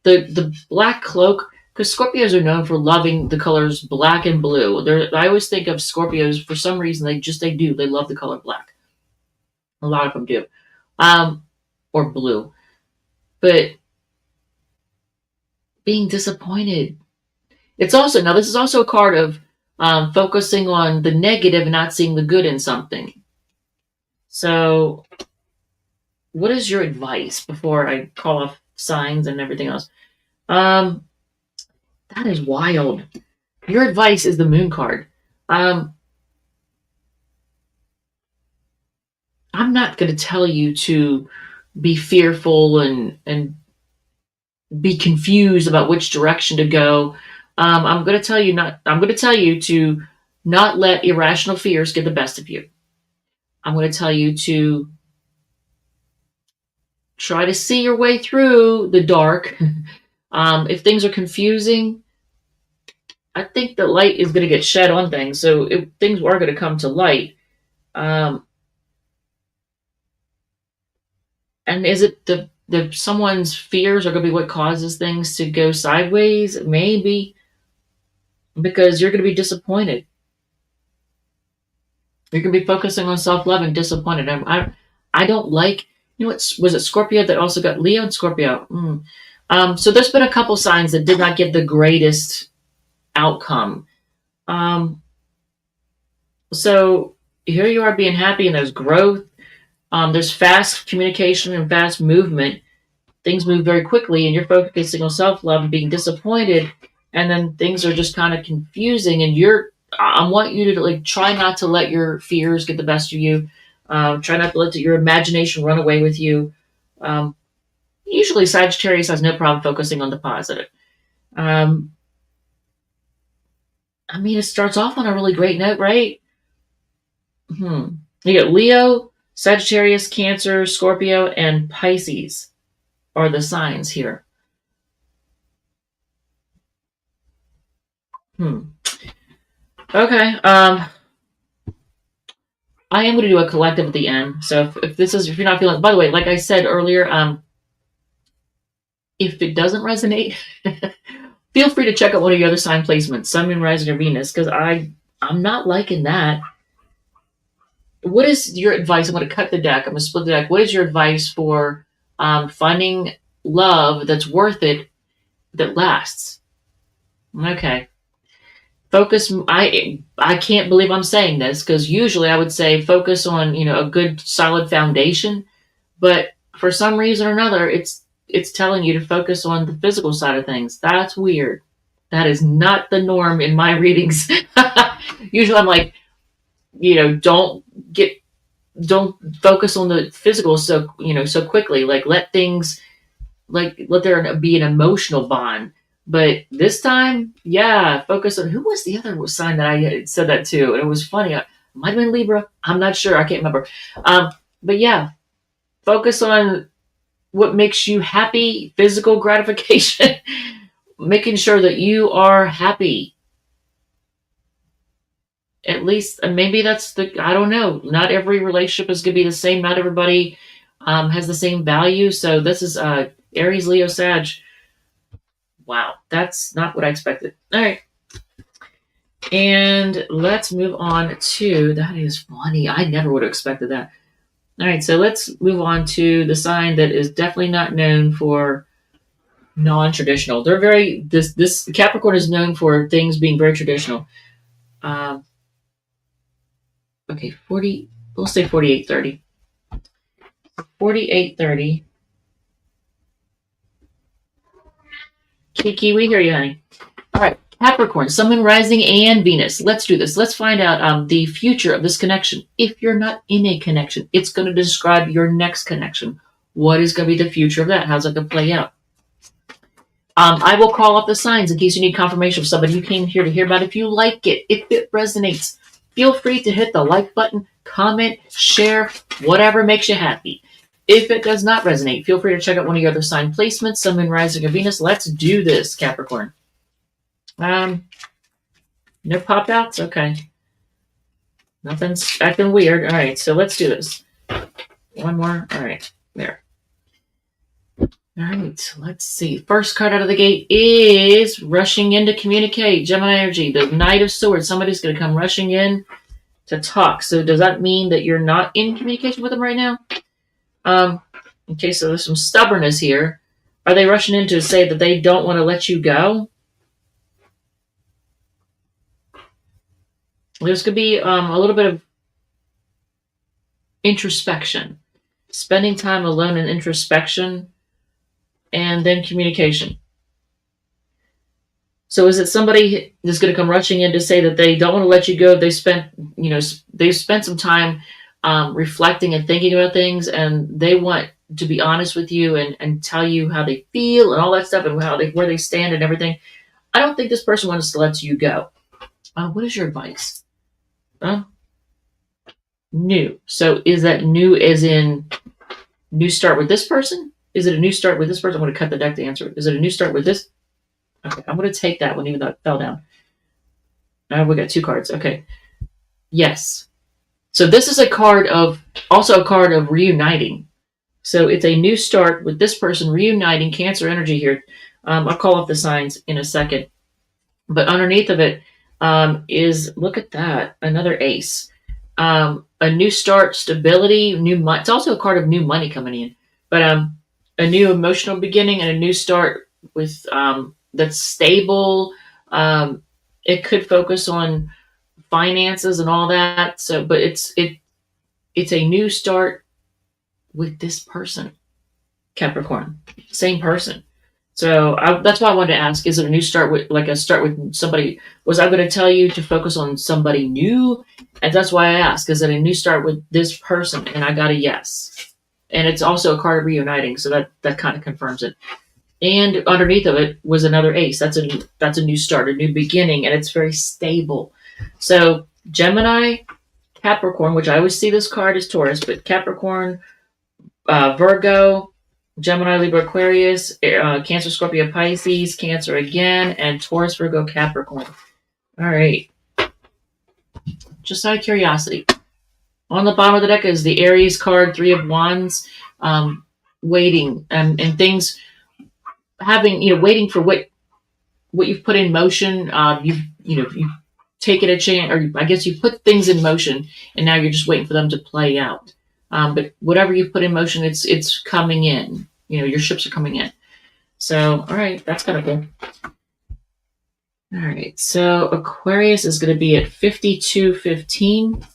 The black cloak, because Scorpios are known for loving the colors black and blue. I always think of Scorpios, for some reason, they love the color black. A lot of them do. Or blue. But being disappointed. This is also a card of focusing on the negative and not seeing the good in something. So, what is your advice before I call off signs and everything else? Um, that is wild. Your advice is the moon card. Um, I'm not going to tell you to be fearful and be confused about which direction to go. I'm going to tell you not. I'm going to tell you to not let irrational fears get the best of you. I'm going to tell you to try to see your way through the dark. If things are confusing, I think the light is going to get shed on things, so things are going to come to light. Um, and is it the someone's fears are going to be what causes things to go sideways? Maybe, because you're going to be disappointed. You're going to be focusing on self-love and disappointed. I don't like, what was it, Scorpio that also got Leo and Scorpio. So there's been a couple signs that did not get the greatest outcome. So here you are being happy, and there's growth. There's fast communication and fast movement. Things move very quickly, and you're focusing on self-love and being disappointed, and then things are just kind of confusing, and I want you to try not to let your fears get the best of you. Try not to let your imagination run away with you. Usually Sagittarius has no problem focusing on the positive. It starts off on a really great note, right? You got Leo, Sagittarius, Cancer, Scorpio, and Pisces are the signs here. Okay. I am going to do a collective at the end. So if you're not feeling, by the way, like I said earlier, if it doesn't resonate, feel free to check out one of your other sign placements, Sun, Moon, Rising, or Venus, because I'm not liking that. What is your advice? I'm going to cut the deck. I'm going to split the deck. What is your advice for finding love that's worth it, that lasts? Okay. Focus. I can't believe I'm saying this, because usually I would say focus on a good solid foundation, but for some reason or another, it's telling you to focus on the physical side of things. That's weird. That is not the norm in my readings. Usually I'm like, don't focus on the physical so quickly. Like let there be an emotional bond. But this time, yeah, focus on, who was the other sign that I said that to? And it was funny. It might have been Libra. I'm not sure. I can't remember. But yeah, focus on what makes you happy, physical gratification, making sure that you are happy. At least, maybe I don't know. Not every relationship is going to be the same. Not everybody has the same value. So this is Aries, Leo, Sag. Wow, that's not what I expected. All right. And let's move on to, that is funny. I never would have expected that. All right, so let's move on to the sign that is definitely not known for non-traditional. They're this Capricorn is known for things being very traditional. Okay, 40, we'll say 4830. 4830. Kiki, we hear you, honey. All right, Capricorn, Sun, Moon, Rising, and Venus. Let's do this. Let's find out the future of this connection. If you're not in a connection, it's going to describe your next connection. What is going to be the future of that? How's that going to play out? I will call up the signs in case you need confirmation of somebody you came here to hear about. If you like it, if it resonates, feel free to hit the like button, comment, share, whatever makes you happy. If it does not resonate, feel free to check out one of your other sign placements, Sun, Moon, Rising, or Venus. Let's do this, Capricorn. No pop outs? Okay. Nothing's acting weird. All right, so let's do this. One more. All right, there. All right, let's see. First card out of the gate is rushing in to communicate. Gemini energy, the Knight of Swords. Somebody's going to come rushing in to talk. So does that mean that you're not in communication with them right now? Okay, so there's some stubbornness here. Are they rushing in to say that they don't want to let you go? There's going to be a little bit of introspection, spending time alone in introspection, and then communication. So is it somebody that's going to come rushing in to say that they don't want to let you go? They've spent some time reflecting and thinking about things, and they want to be honest with you and tell you how they feel and all that stuff and where they stand and everything. I don't think this person wants to let you go. What is your advice? New. So is that new as in new start with this person? Is it a new start with this person? I'm going to cut the deck to answer it. Is it a new start with this? Okay, I'm going to take that one even though it fell down. We got 2 cards. Okay. Yes. So this is also a card of reuniting. So it's a new start with this person reuniting. Cancer energy here. I'll call up the signs in a second. But underneath of it is, look at that, another ace. A new start, stability, new money. It's also a card of new money coming in. But a new emotional beginning and a new start with that's stable. It could focus on finances and all that. So, but it's a new start with this person, Capricorn, same person. So that's why I wanted to ask: is it a new start with somebody? Was I going to tell you to focus on somebody new? And that's why I asked: is it a new start with this person? And I got a yes. And it's also a card of reuniting, so that kind of confirms it. And underneath of it was another ace. That's a new start, a new beginning, and it's very stable. So Gemini, Capricorn, which I always see this card as Taurus, but Capricorn, Virgo, Gemini, Libra, Aquarius, Cancer, Scorpio, Pisces, Cancer again, and Taurus, Virgo, Capricorn. All right. Just out of curiosity. On the bottom of the deck is the Aries card, 3 of Wands, waiting and things waiting for what you've put in motion. You've taken a chance, or I guess you put things in motion, and now you're just waiting for them to play out. But whatever you put in motion, it's coming in. Your ships are coming in. So, all right, that's kind of cool. All right, so Aquarius is going to be at 5215.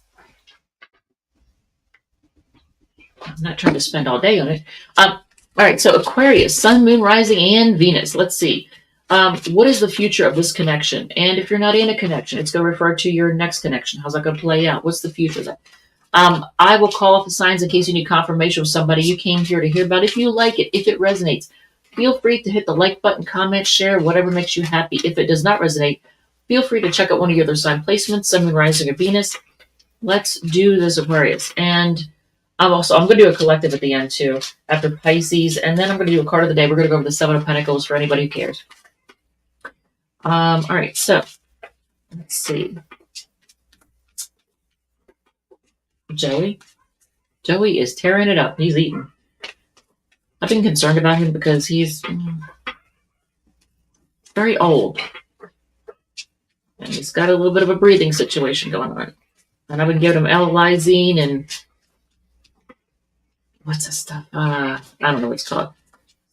I'm not trying to spend all day on it. All right, so Aquarius, Sun, Moon, Rising, and Venus. Let's see. What is the future of this connection? And if you're not in a connection, it's going to refer to your next connection. How's that going to play out? What's the future of that? I will call off the signs in case you need confirmation with somebody you came here to hear about. If you like it, if it resonates, feel free to hit the like button, comment, share, whatever makes you happy. If it does not resonate, feel free to check out one of your other sign placements, Sun, Moon, Rising, or Venus. Let's do this Aquarius. And I'm going to do a collective at the end too, after Pisces, and then I'm going to do a card of the day. We're going to go over the 7 of Pentacles for anybody who cares. All right, so let's see. Joey is tearing it up. He's eating. I've been concerned about him because he's very old, and he's got a little bit of a breathing situation going on. And I've been giving him L-lysine and what's this stuff? I don't know what it's called.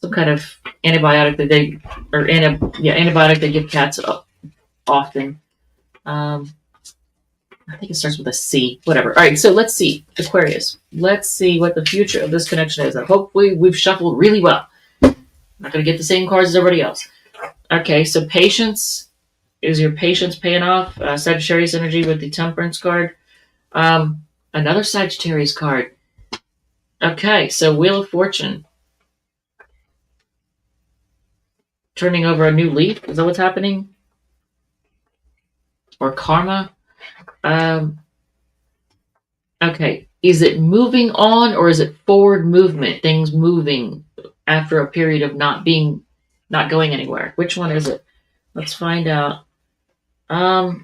Some kind of antibiotic that antibiotic they give cats often. I think it starts with a C. Whatever. All right, so let's see. Aquarius. Let's see what the future of this connection is. And hopefully we've shuffled really well. I'm not going to get the same cards as everybody else. Okay, so patience. Is your patience paying off? Sagittarius energy with the Temperance card. Another Sagittarius card. Okay, so Wheel of Fortune. Turning over a new leaf. Is that what's happening? Or karma? Okay. Is it moving on or is it forward movement? Things moving after a period of not going anywhere. Which one is it? Let's find out. I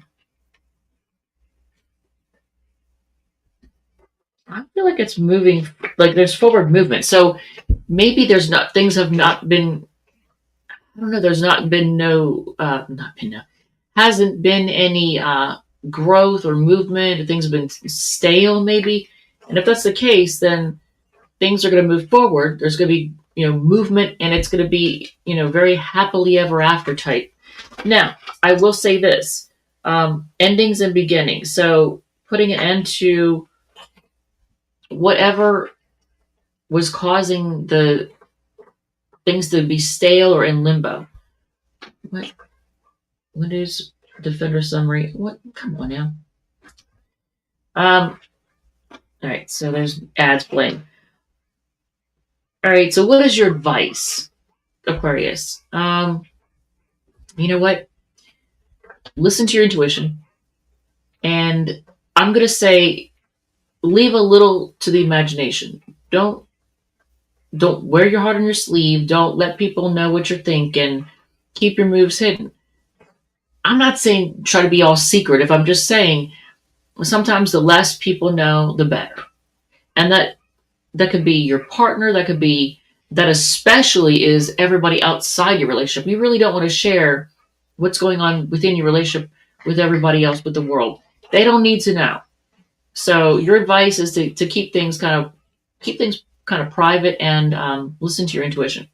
feel like it's moving, like there's forward movement. So maybe things have not been, I don't know, there's hasn't been any growth or movement. Things have been stale maybe. And if that's the case, then things are going to move forward. There's going to be, movement, and it's going to be, very happily ever after type. Now, I will say this. Endings and beginnings. So putting an end to whatever was causing the things to be stale or in limbo. What is Defender summary? What? Come on now. All right. So there's ads playing. All right. So what is your advice, Aquarius? You know what? Listen to your intuition, and I'm gonna say leave a little to the imagination. Don't wear your heart on your sleeve. Don't let people know what you're thinking. Keep your moves hidden. I'm not saying try to be all secretive. I'm just saying sometimes the less people know, the better. And that could be your partner. That especially is everybody outside your relationship. You really don't want to share what's going on within your relationship with everybody else, with the world. They don't need to know. So your advice is to keep things kind of private and listen to your intuition.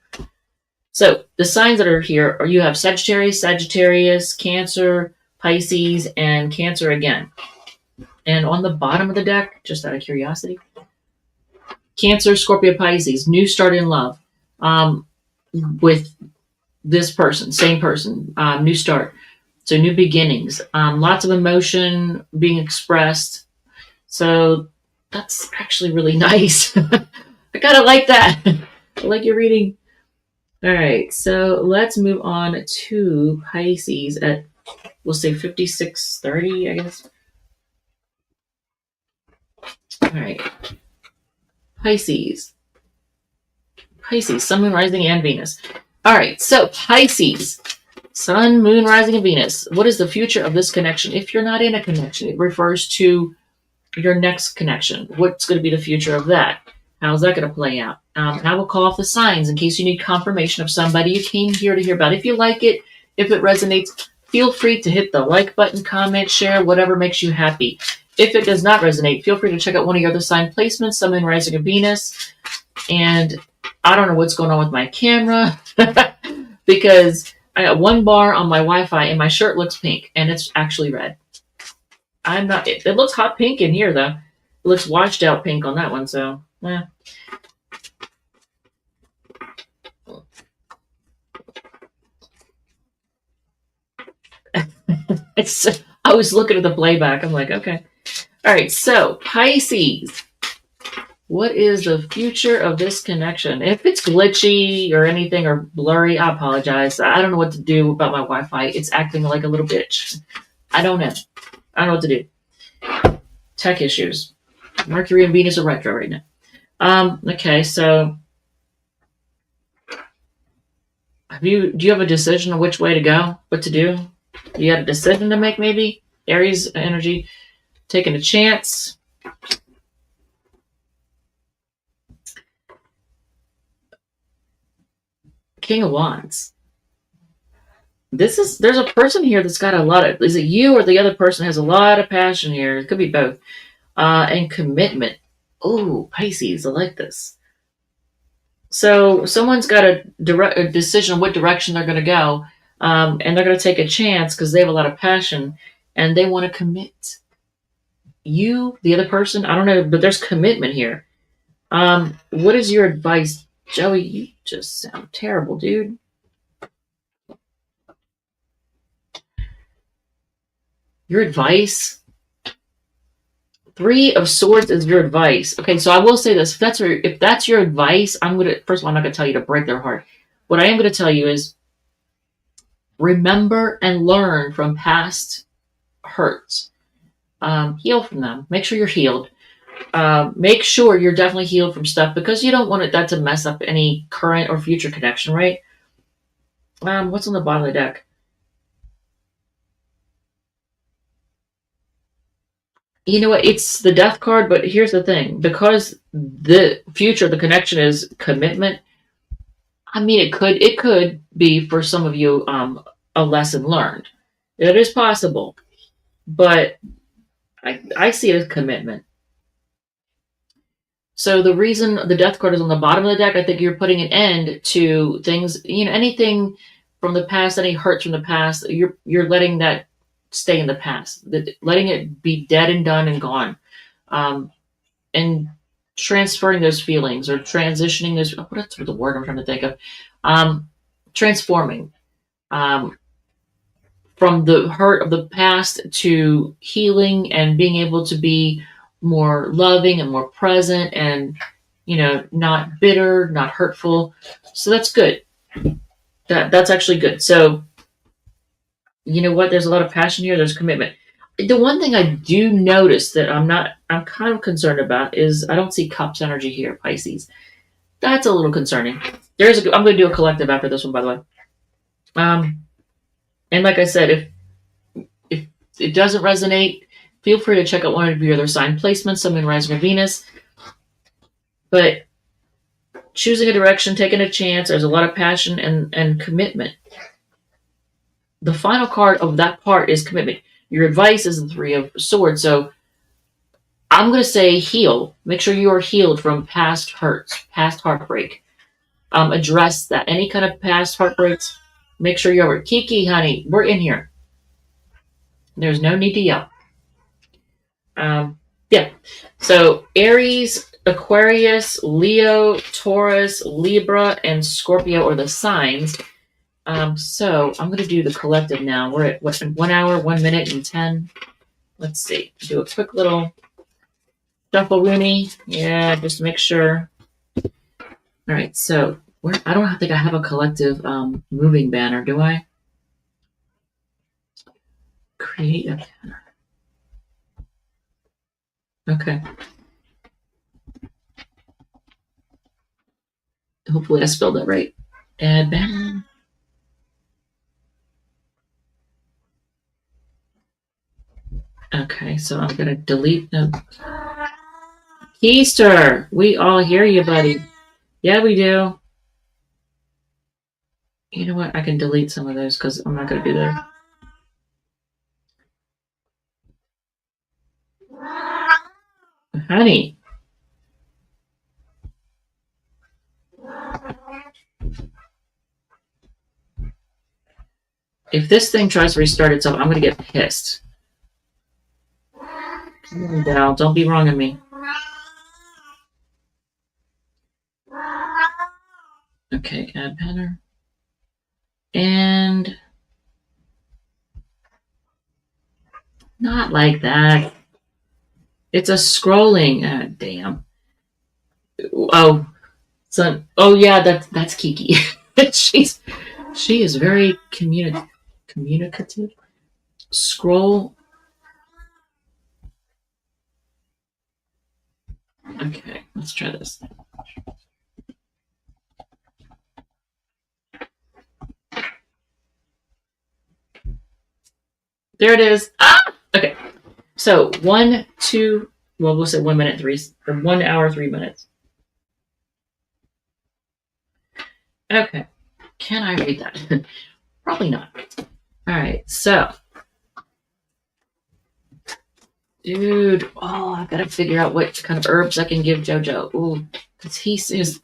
So the signs that are here are you have Sagittarius, Cancer, Pisces, and Cancer again. And on the bottom of the deck, just out of curiosity, Cancer, Scorpio, Pisces, new start in love with this person, same person, new start. So new beginnings, lots of emotion being expressed. So that's actually really nice. I kind of like that. I like your reading. All right, so let's move on to Pisces at, we'll say 5630, I guess. All right. Pisces, Sun, Moon, Rising, and Venus. All right, so Pisces, Sun, Moon, Rising, and Venus. What is the future of this connection? If you're not in a connection, it refers to your next connection. What's going to be the future of that? How's that going to play out? I will call off the signs in case you need confirmation of somebody you came here to hear about. If you like it, if it resonates, feel free to hit the like button, comment, share, whatever makes you happy. If it does not resonate, feel free to check out one of your other sign placements, Sun, Moon, Rising, and Venus. And I don't know what's going on with my camera because I got one bar on my Wi-Fi and my shirt looks pink and it's actually red. It looks hot pink in here though. It looks washed out pink on that one, so yeah. I was looking at the playback. I'm like, okay. All right, so Pisces. What is the future of this connection? If it's glitchy or anything or blurry, I apologize. I don't know what to do about my Wi-Fi. It's acting like a little bitch. I don't know. I don't know what to do. Tech issues. Mercury and Venus are retro right now. Okay, so do you have a decision on which way to go? What to do? You got a decision to make, maybe? Aries energy, taking a chance. King of Wands. There's a person here that's got a lot of, is it you or the other person has a lot of passion here? It could be both. And commitment. Oh, Pisces, I like this. So someone's got a decision on what direction they're going to go. And they're going to take a chance because they have a lot of passion and they want to commit. You, the other person, I don't know, but there's commitment here. What is your advice? Joey, you just sound terrible, dude. Your advice? 3 of Swords is your advice. Okay, so I will say this. If that's your advice, first of all, I'm not going to tell you to break their heart. What I am going to tell you is remember and learn from past hurts. Heal from them. Make sure you're healed. Make sure you're definitely healed from stuff because you don't want that to mess up any current or future connection, right? What's on the bottom of the deck? You know what? It's the Death card, but here's the thing. Because the future, the connection is commitment. I mean, it could be for some of you a lesson learned. It is possible, but I see it as commitment. So the reason the Death card is on the bottom of the deck, I think you're putting an end to things. You know, anything from the past, any hurts from the past, you're letting that stay in the past, letting it be dead and done and gone, um, and transferring those feelings or transitioning those. What's the word I'm trying to think of? Transforming. Um, from the hurt of the past to healing and being able to be more loving and more present and not bitter, not hurtful. So that's good. That's actually good. So you know what, there's a lot of passion here, there's commitment. The one thing I do notice that I'm kind of concerned about is I don't see cups energy here, Pisces. That's a little concerning. I'm going to do a collective after this one, by the way. And like I said, if it doesn't resonate, feel free to check out one of your other sign placements, Sun, Moon, Rising, or Venus. But choosing a direction, taking a chance, there's a lot of passion and commitment. The final card of that part is commitment. Your advice is the Three of Swords. So I'm going to say heal. Make sure you are healed from past hurts, past heartbreak. Address that. Any kind of past heartbreaks, make sure you're over. Kiki, honey, we're in here. There's no need to yell. Yeah. So Aries, Aquarius, Leo, Taurus, Libra, and Scorpio are the signs. So I'm going to do the collective now. We're at 1 hour, 1 minute, and 10. Let's see. Do a quick little shuffle, Rooney. Yeah, just to make sure. All right. So I don't think I have a collective moving banner, do I? Create a banner. Okay. Hopefully I spelled that right. Add banner. Okay, so I'm gonna delete them. Keister, we all hear you, buddy. Yeah, we do. You know what? I can delete some of those because I'm not gonna do that. Honey. If this thing tries to restart itself, I'm gonna get pissed. Come on, Dal. Don't be wrong on me. Okay, add banner. And not like that. It's a scrolling. Damn. Oh, son. Oh yeah, that's Kiki. She is very communicative. Scroll. Okay, let's try this. There it is. Ah! Okay. So 1, 2, well, we'll say 1 minute, 3, or 1 hour, 3 minutes. Okay. Can I read that? Probably not. All right. So, dude, I've got to figure out what kind of herbs I can give JoJo. Ooh, because his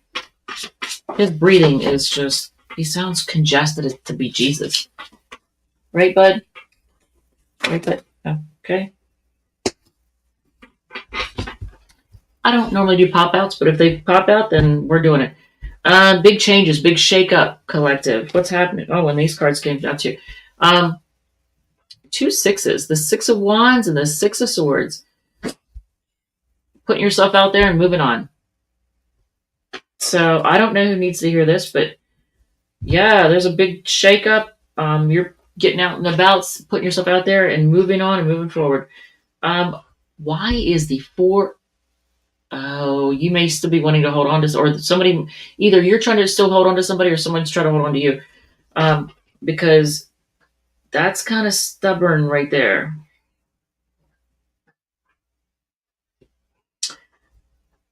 breathing is just, he sounds congested to be Jesus. Right, bud? Right, bud? Okay. I don't normally do pop outs, but if they pop out, then we're doing it. Big changes, big shake up collective. What's happening? Oh, and these cards came out too. 2 sixes, the 6 of Wands and the 6 of Swords. Putting yourself out there and moving on. So I don't know who needs to hear this, but yeah, there's a big shake up. You're getting out and about, putting yourself out there and moving on and moving forward. Why is the 4? Oh, you may still be wanting to hold on to, or somebody, either you're trying to still hold on to somebody or someone's trying to hold on to you. Because that's kind of stubborn right there.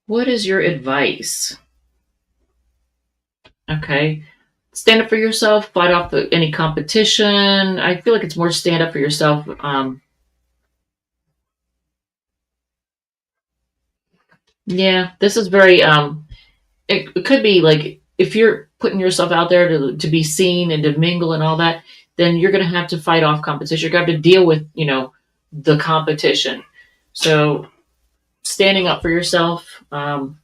What is your advice? Okay. Stand up for yourself, fight off any competition. I feel like it's more stand up for yourself. Yeah, this is very, it could be like, if you're putting yourself out there to be seen and to mingle and all that, then you're going to have to fight off competition. You're going to have to deal with, the competition. So standing up for yourself. What's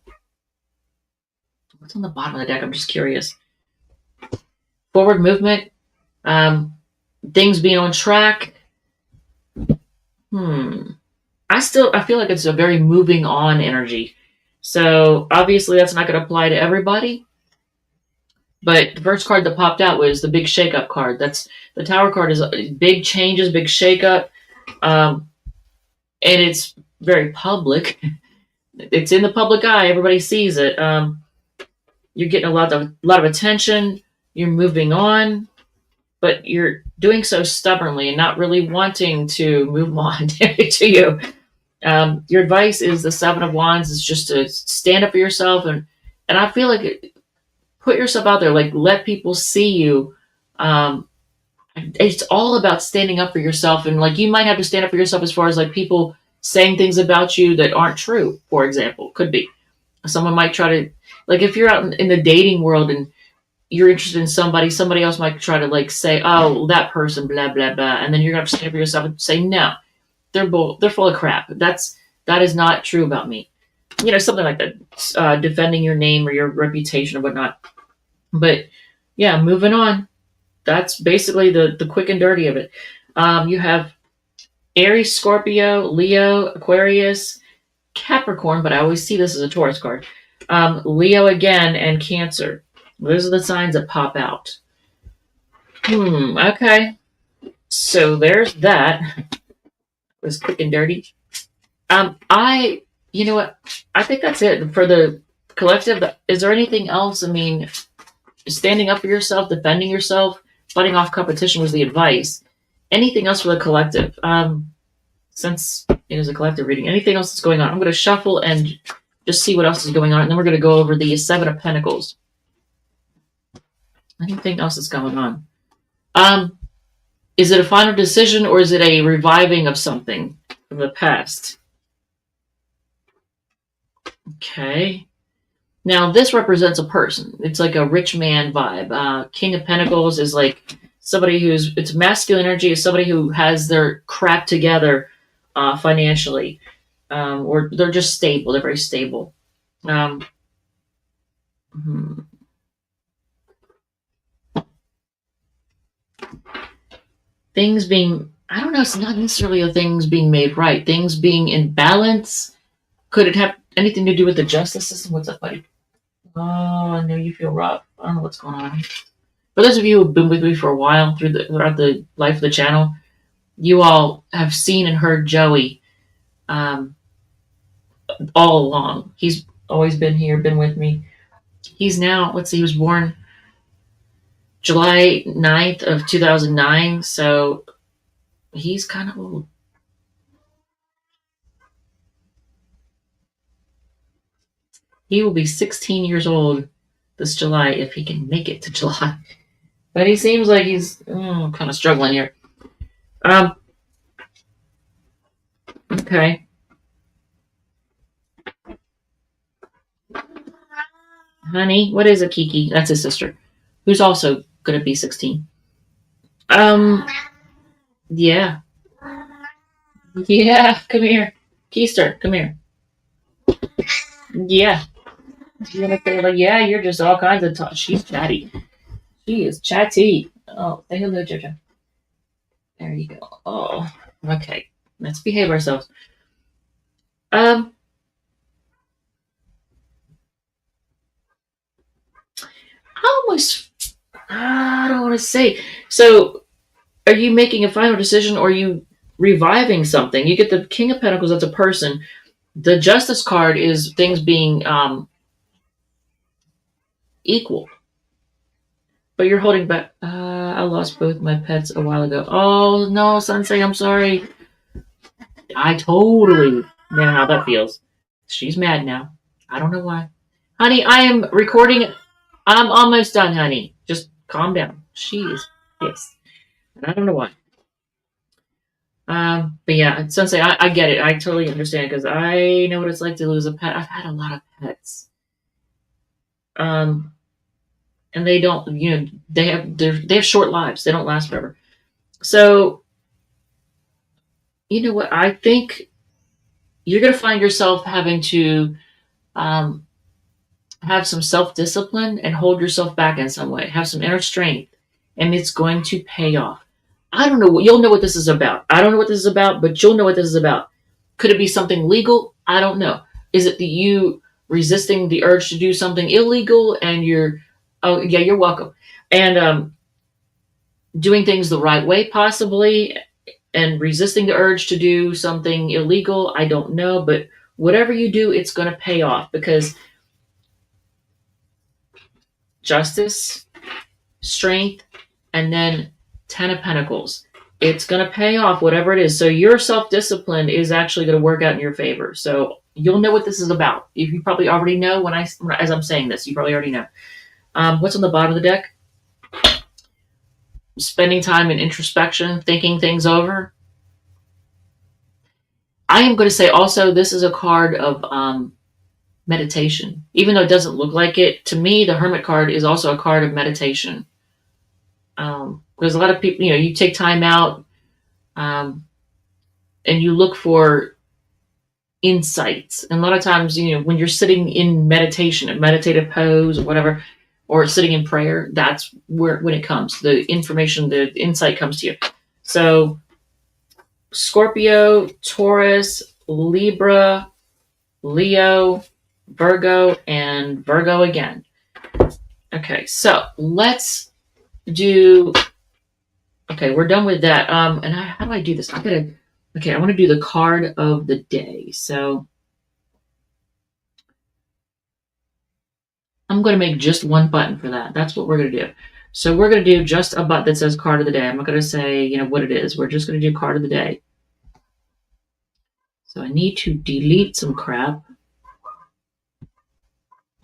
on the bottom of the deck? I'm just curious. Forward movement. Things being on track. I feel like it's a very moving on energy. So obviously that's not going to apply to everybody. But the first card that popped out was the big shakeup card. That's the Tower card is big changes, big shakeup, and it's very public. It's in the public eye. Everybody sees it. You're getting a lot of attention. You're moving on, but you're doing so stubbornly and not really wanting to move on to you. Your advice is the Seven of Wands is just to stand up for yourself, and I feel like put yourself out there, like let people see you. It's all about standing up for yourself, and like you might have to stand up for yourself as far as like people saying things about you that aren't true. For example, could be someone might try to, like if you're out in the dating world and you're interested in somebody else might try to like say, oh, that person, blah blah blah, and then you're gonna have to stand up for yourself and say, no, they're full of crap. That is not true about me. Something like that, defending your name or your reputation or whatnot. But yeah, moving on. That's basically the quick and dirty of it. You have Aries, Scorpio, Leo, Aquarius, Capricorn, but I always see this as a Taurus card. Leo again, and Cancer. Those are the signs that pop out. Okay. So there's that. It was quick and dirty. You know what? I think that's it for the collective. Is there anything else? I mean, standing up for yourself, defending yourself, fighting off competition was the advice. Anything else for the collective? Since it is a collective reading, anything else that's going on? I'm going to shuffle and just see what else is going on, and then we're going to go over the Seven of Pentacles. Anything else that's going on? Is it a final decision or is it a reviving of something from the past? Okay. Now, this represents a person. It's like a rich man vibe. King of Pentacles is like somebody it's masculine energy, is somebody who has their crap together financially. Or they're just stable. They're very stable. Things being, I don't know, it's not necessarily a things being made right. Things being in balance. Could it have anything to do with the justice system? What's up, buddy? Oh, I know you feel rough. I don't know what's going on. For those of you who've been with me for a while throughout the life of the channel, you all have seen and heard Joey all along. He's always been here, been with me. He's now, let's see, he was born July 9th of 2009, so he's kind of old. He will be 16 years old this July if he can make it to July. But he seems like he's kind of struggling here. Okay. Honey, what is a Kiki? That's his sister, who's also going to be 16. Yeah. Yeah, come here. Keister, come here. Yeah. You're gonna say like, yeah, you're just all kinds of talk. She's chatty. She is chatty. Oh, say hello, Jojo. There you go. Oh, okay. Let's behave ourselves. I don't want to say. So, are you making a final decision or are you reviving something? You get the King of Pentacles, that's a person. The Justice card is things being equal. But you're holding back. I lost both my pets a while ago. Oh, no, Sensei, I'm sorry. I totally know how that feels. She's mad now. I don't know why. Honey, I am recording. I'm almost done, honey. Just calm down. She is pissed. And I don't know why. But yeah, Sensei, I get it. I totally understand because I know what it's like to lose a pet. I've had a lot of pets. And they don't, they have short lives. They don't last forever. So, you know what? I think you're going to find yourself having to um, have some self discipline and hold yourself back in some way, have some inner strength, and it's going to pay off. I don't know. You'll know what this is about. I don't know what this is about, but you'll know what this is about. Could it be something legal? I don't know. Is it you resisting the urge to do something illegal and oh, yeah, you're welcome. And doing things the right way, possibly, and resisting the urge to do something illegal? I don't know. But whatever you do, it's going to pay off because justice, strength, and then 10 of Pentacles. It's going to pay off, whatever it is. So your self-discipline is actually going to work out in your favor. So you'll know what this is about. You probably already know as I'm saying this, you probably already know. What's on the bottom of the deck? Spending time in introspection, thinking things over. I am going to say also this is a card of meditation. Even though it doesn't look like it, to me, the Hermit card is also a card of meditation. Because a lot of people, you take time out and you look for insights. And a lot of times, when you're sitting in meditation, a meditative pose or whatever, or sitting in prayer, that's when it comes. The information, the insight comes to you. So Scorpio, Taurus, Libra, Leo, Virgo, and Virgo again. Okay, so let's do. Okay, we're done with that. And how do I do this? Okay, I want to do the card of the day. So I'm going to make just one button for that. That's what we're going to do. So we're going to do just a button that says card of the day. I'm not going to say, what it is. We're just going to do card of the day. So I need to delete some crap.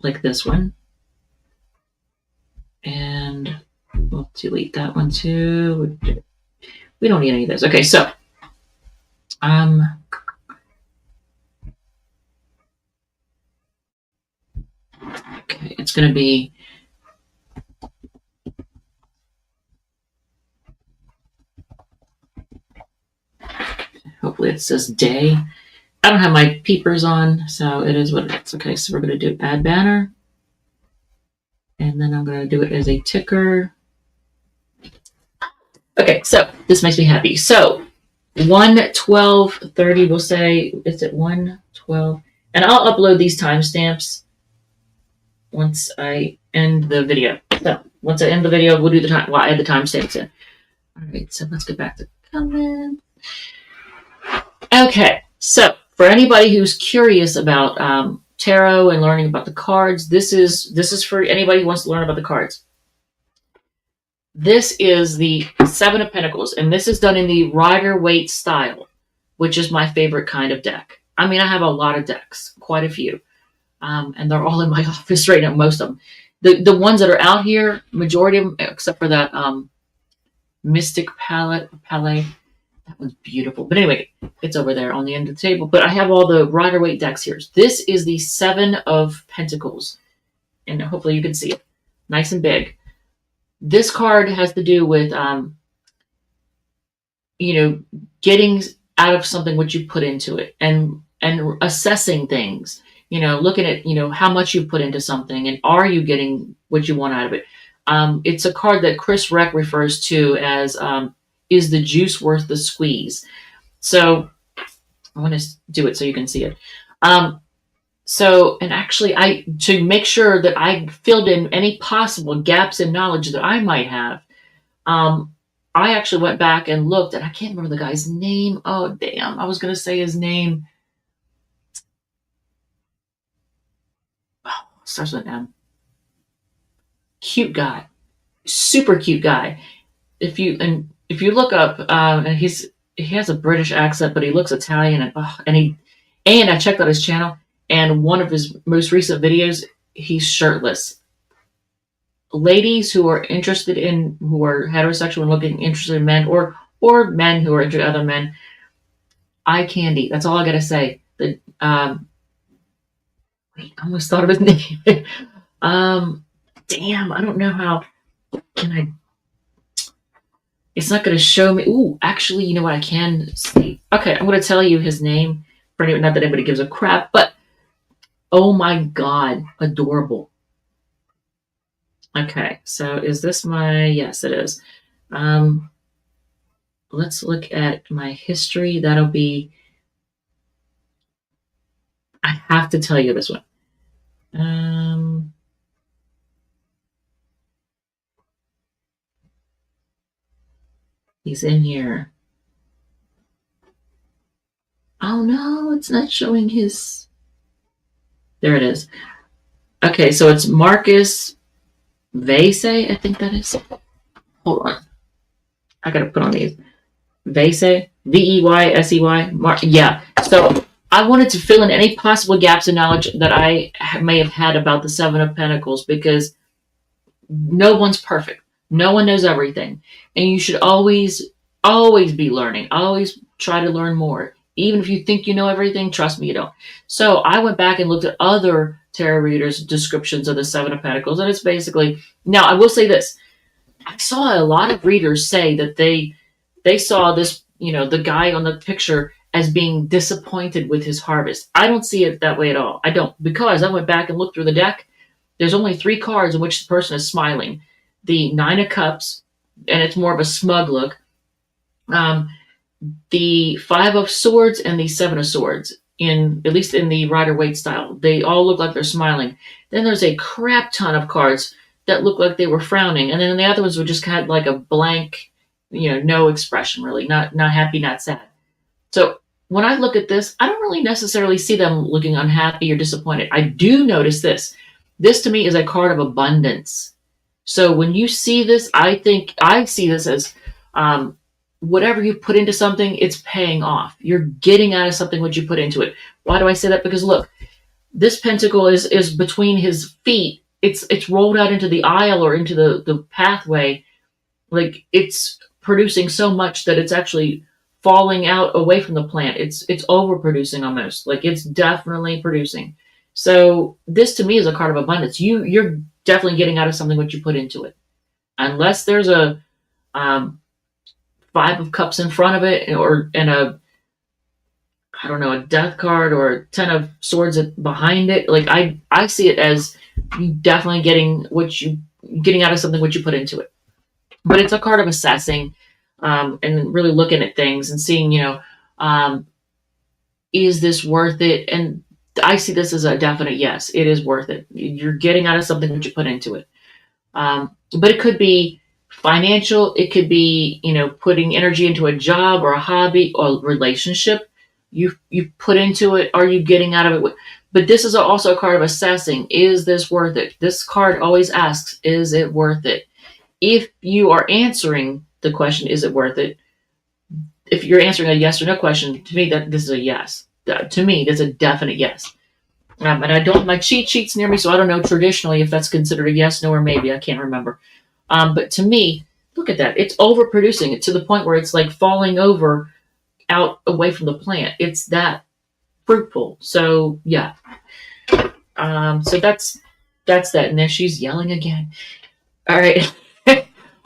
Like this one. And we'll delete that one too. We don't need any of this. Okay, so okay, it's going to be hopefully it says day. I don't have my peepers on, so it is what it is. Okay, so we're going to do add banner. And then I'm going to do it as a ticker. Okay, so this makes me happy. So 1/12/30, we'll say, is it 1/12? And I'll upload these timestamps once I end the video. So once I end the video, we'll do the time. Well, I add the timestamps in. All right, so let's get back to comments. Okay, so for anybody who's curious about tarot and learning about the cards, this is for anybody who wants to learn about the cards. This is the Seven of Pentacles, and this is done in the Rider-Waite style, which is my favorite kind of deck. I mean, I have a lot of decks, quite a few, and they're all in my office right now, most of them. The ones that are out here, majority of them, except for that Mystic Palette, that one's beautiful. But anyway, it's over there on the end of the table. But I have all the Rider-Waite decks here. This is the Seven of Pentacles, and hopefully you can see it. Nice and big. This card has to do with, getting out of something what you put into it and assessing things, looking at, how much you put into something and are you getting what you want out of it. It's a card that Chris Reck refers to as, is the juice worth the squeeze? So I want to do it so you can see it. So, and actually, to make sure that I filled in any possible gaps in knowledge that I might have, I actually went back and looked, and I can't remember the guy's name. Oh, damn. I was going to say his name. Oh, starts with an M. Cute guy. Super cute guy. If you look up, and he has a British accent, but he looks Italian, and I checked out his channel. And one of his most recent videos, he's shirtless. Ladies who are heterosexual and interested in men, or men who are interested in other men, eye candy. That's all I gotta say. Wait, I almost thought of his name. Damn, I don't know how. Can I? It's not going to show me. Ooh, actually, you know what? I can see. Okay, I'm going to tell you his name. For anyone, not that anybody gives a crap, but oh my God, adorable. Okay, so is this my? Yes, it is. Um, let's look at my history. That'll be. I have to tell you this one. Um, he's in here. Oh no, it's not showing his. There it is. Okay, so it's Marcus Vase, I think that is. Hold on. I gotta put on these. Vase, Veysey. Yeah. So I wanted to fill in any possible gaps in knowledge that I may have had about the Seven of Pentacles because no one's perfect. No one knows everything. And you should always be learning. Always try to learn more. Even if you think you know everything, trust me, you don't. So I went back and looked at other tarot readers' descriptions of the Seven of Pentacles. And it's basically, now I will say this. I saw a lot of readers say that they saw this, the guy on the picture as being disappointed with his harvest. I don't see it that way at all. I don't, because I went back and looked through the deck. There's only 3 cards in which the person is smiling. The Nine of Cups, and it's more of a smug look. The Five of Swords and the Seven of Swords, at least in the Rider-Waite style. They all look like they're smiling. Then there's a crap ton of cards that look like they were frowning. And then the other ones were just kind of like a blank, no expression really. Not happy, not sad. So when I look at this, I don't really necessarily see them looking unhappy or disappointed. I do notice this. This to me is a card of abundance. So when you see this, I think I see this as whatever you put into something, it's paying off. You're getting out of something what you put into it. Why do I say that? Because look, this pentacle is between his feet. It's rolled out into the aisle or into the pathway. Like it's producing so much that it's actually falling out away from the plant. It's overproducing almost. Like it's definitely producing. So this to me is a card of abundance. You're definitely getting out of something what you put into it. Unless there's a Five of Cups in front of it, and I don't know, a Death card or a Ten of Swords behind it. Like I see it as you definitely getting out of something what you put into it. But it's a card of assessing and really looking at things and seeing, is this worth it? And I see this as a definite yes. It is worth it. You're getting out of something what you put into it. But it could be financial. It could be, putting energy into a job or a hobby or relationship. You put into it. Are you getting out of it? But this is also a card of assessing. Is this worth it? This card always asks, is it worth it? If you are answering the question, is it worth it? If you're answering a yes or no question, to me, this is a yes. To me, that's a definite yes. And I don't have my cheat sheets near me, so I don't know traditionally if that's considered a yes, no, or maybe. I can't remember. But to me, look at that. It's overproducing it to the point where it's like falling over out away from the plant. It's that fruitful. So yeah. So that's that. And then she's yelling again. All right.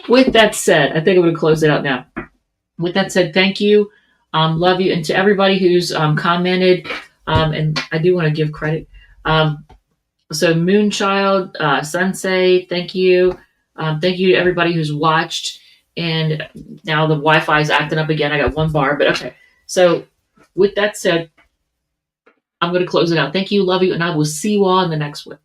With that said, I think I'm going to close it out now. With that said, thank you. Love you. And to everybody who's commented, and I do want to give credit. So Moonchild, Sensei, thank you. Thank you to everybody who's watched. And now the Wi-Fi is acting up again. I got 1 bar, but okay. So with that said, I'm going to close it out. Thank you, love you, and I will see you all in the next one.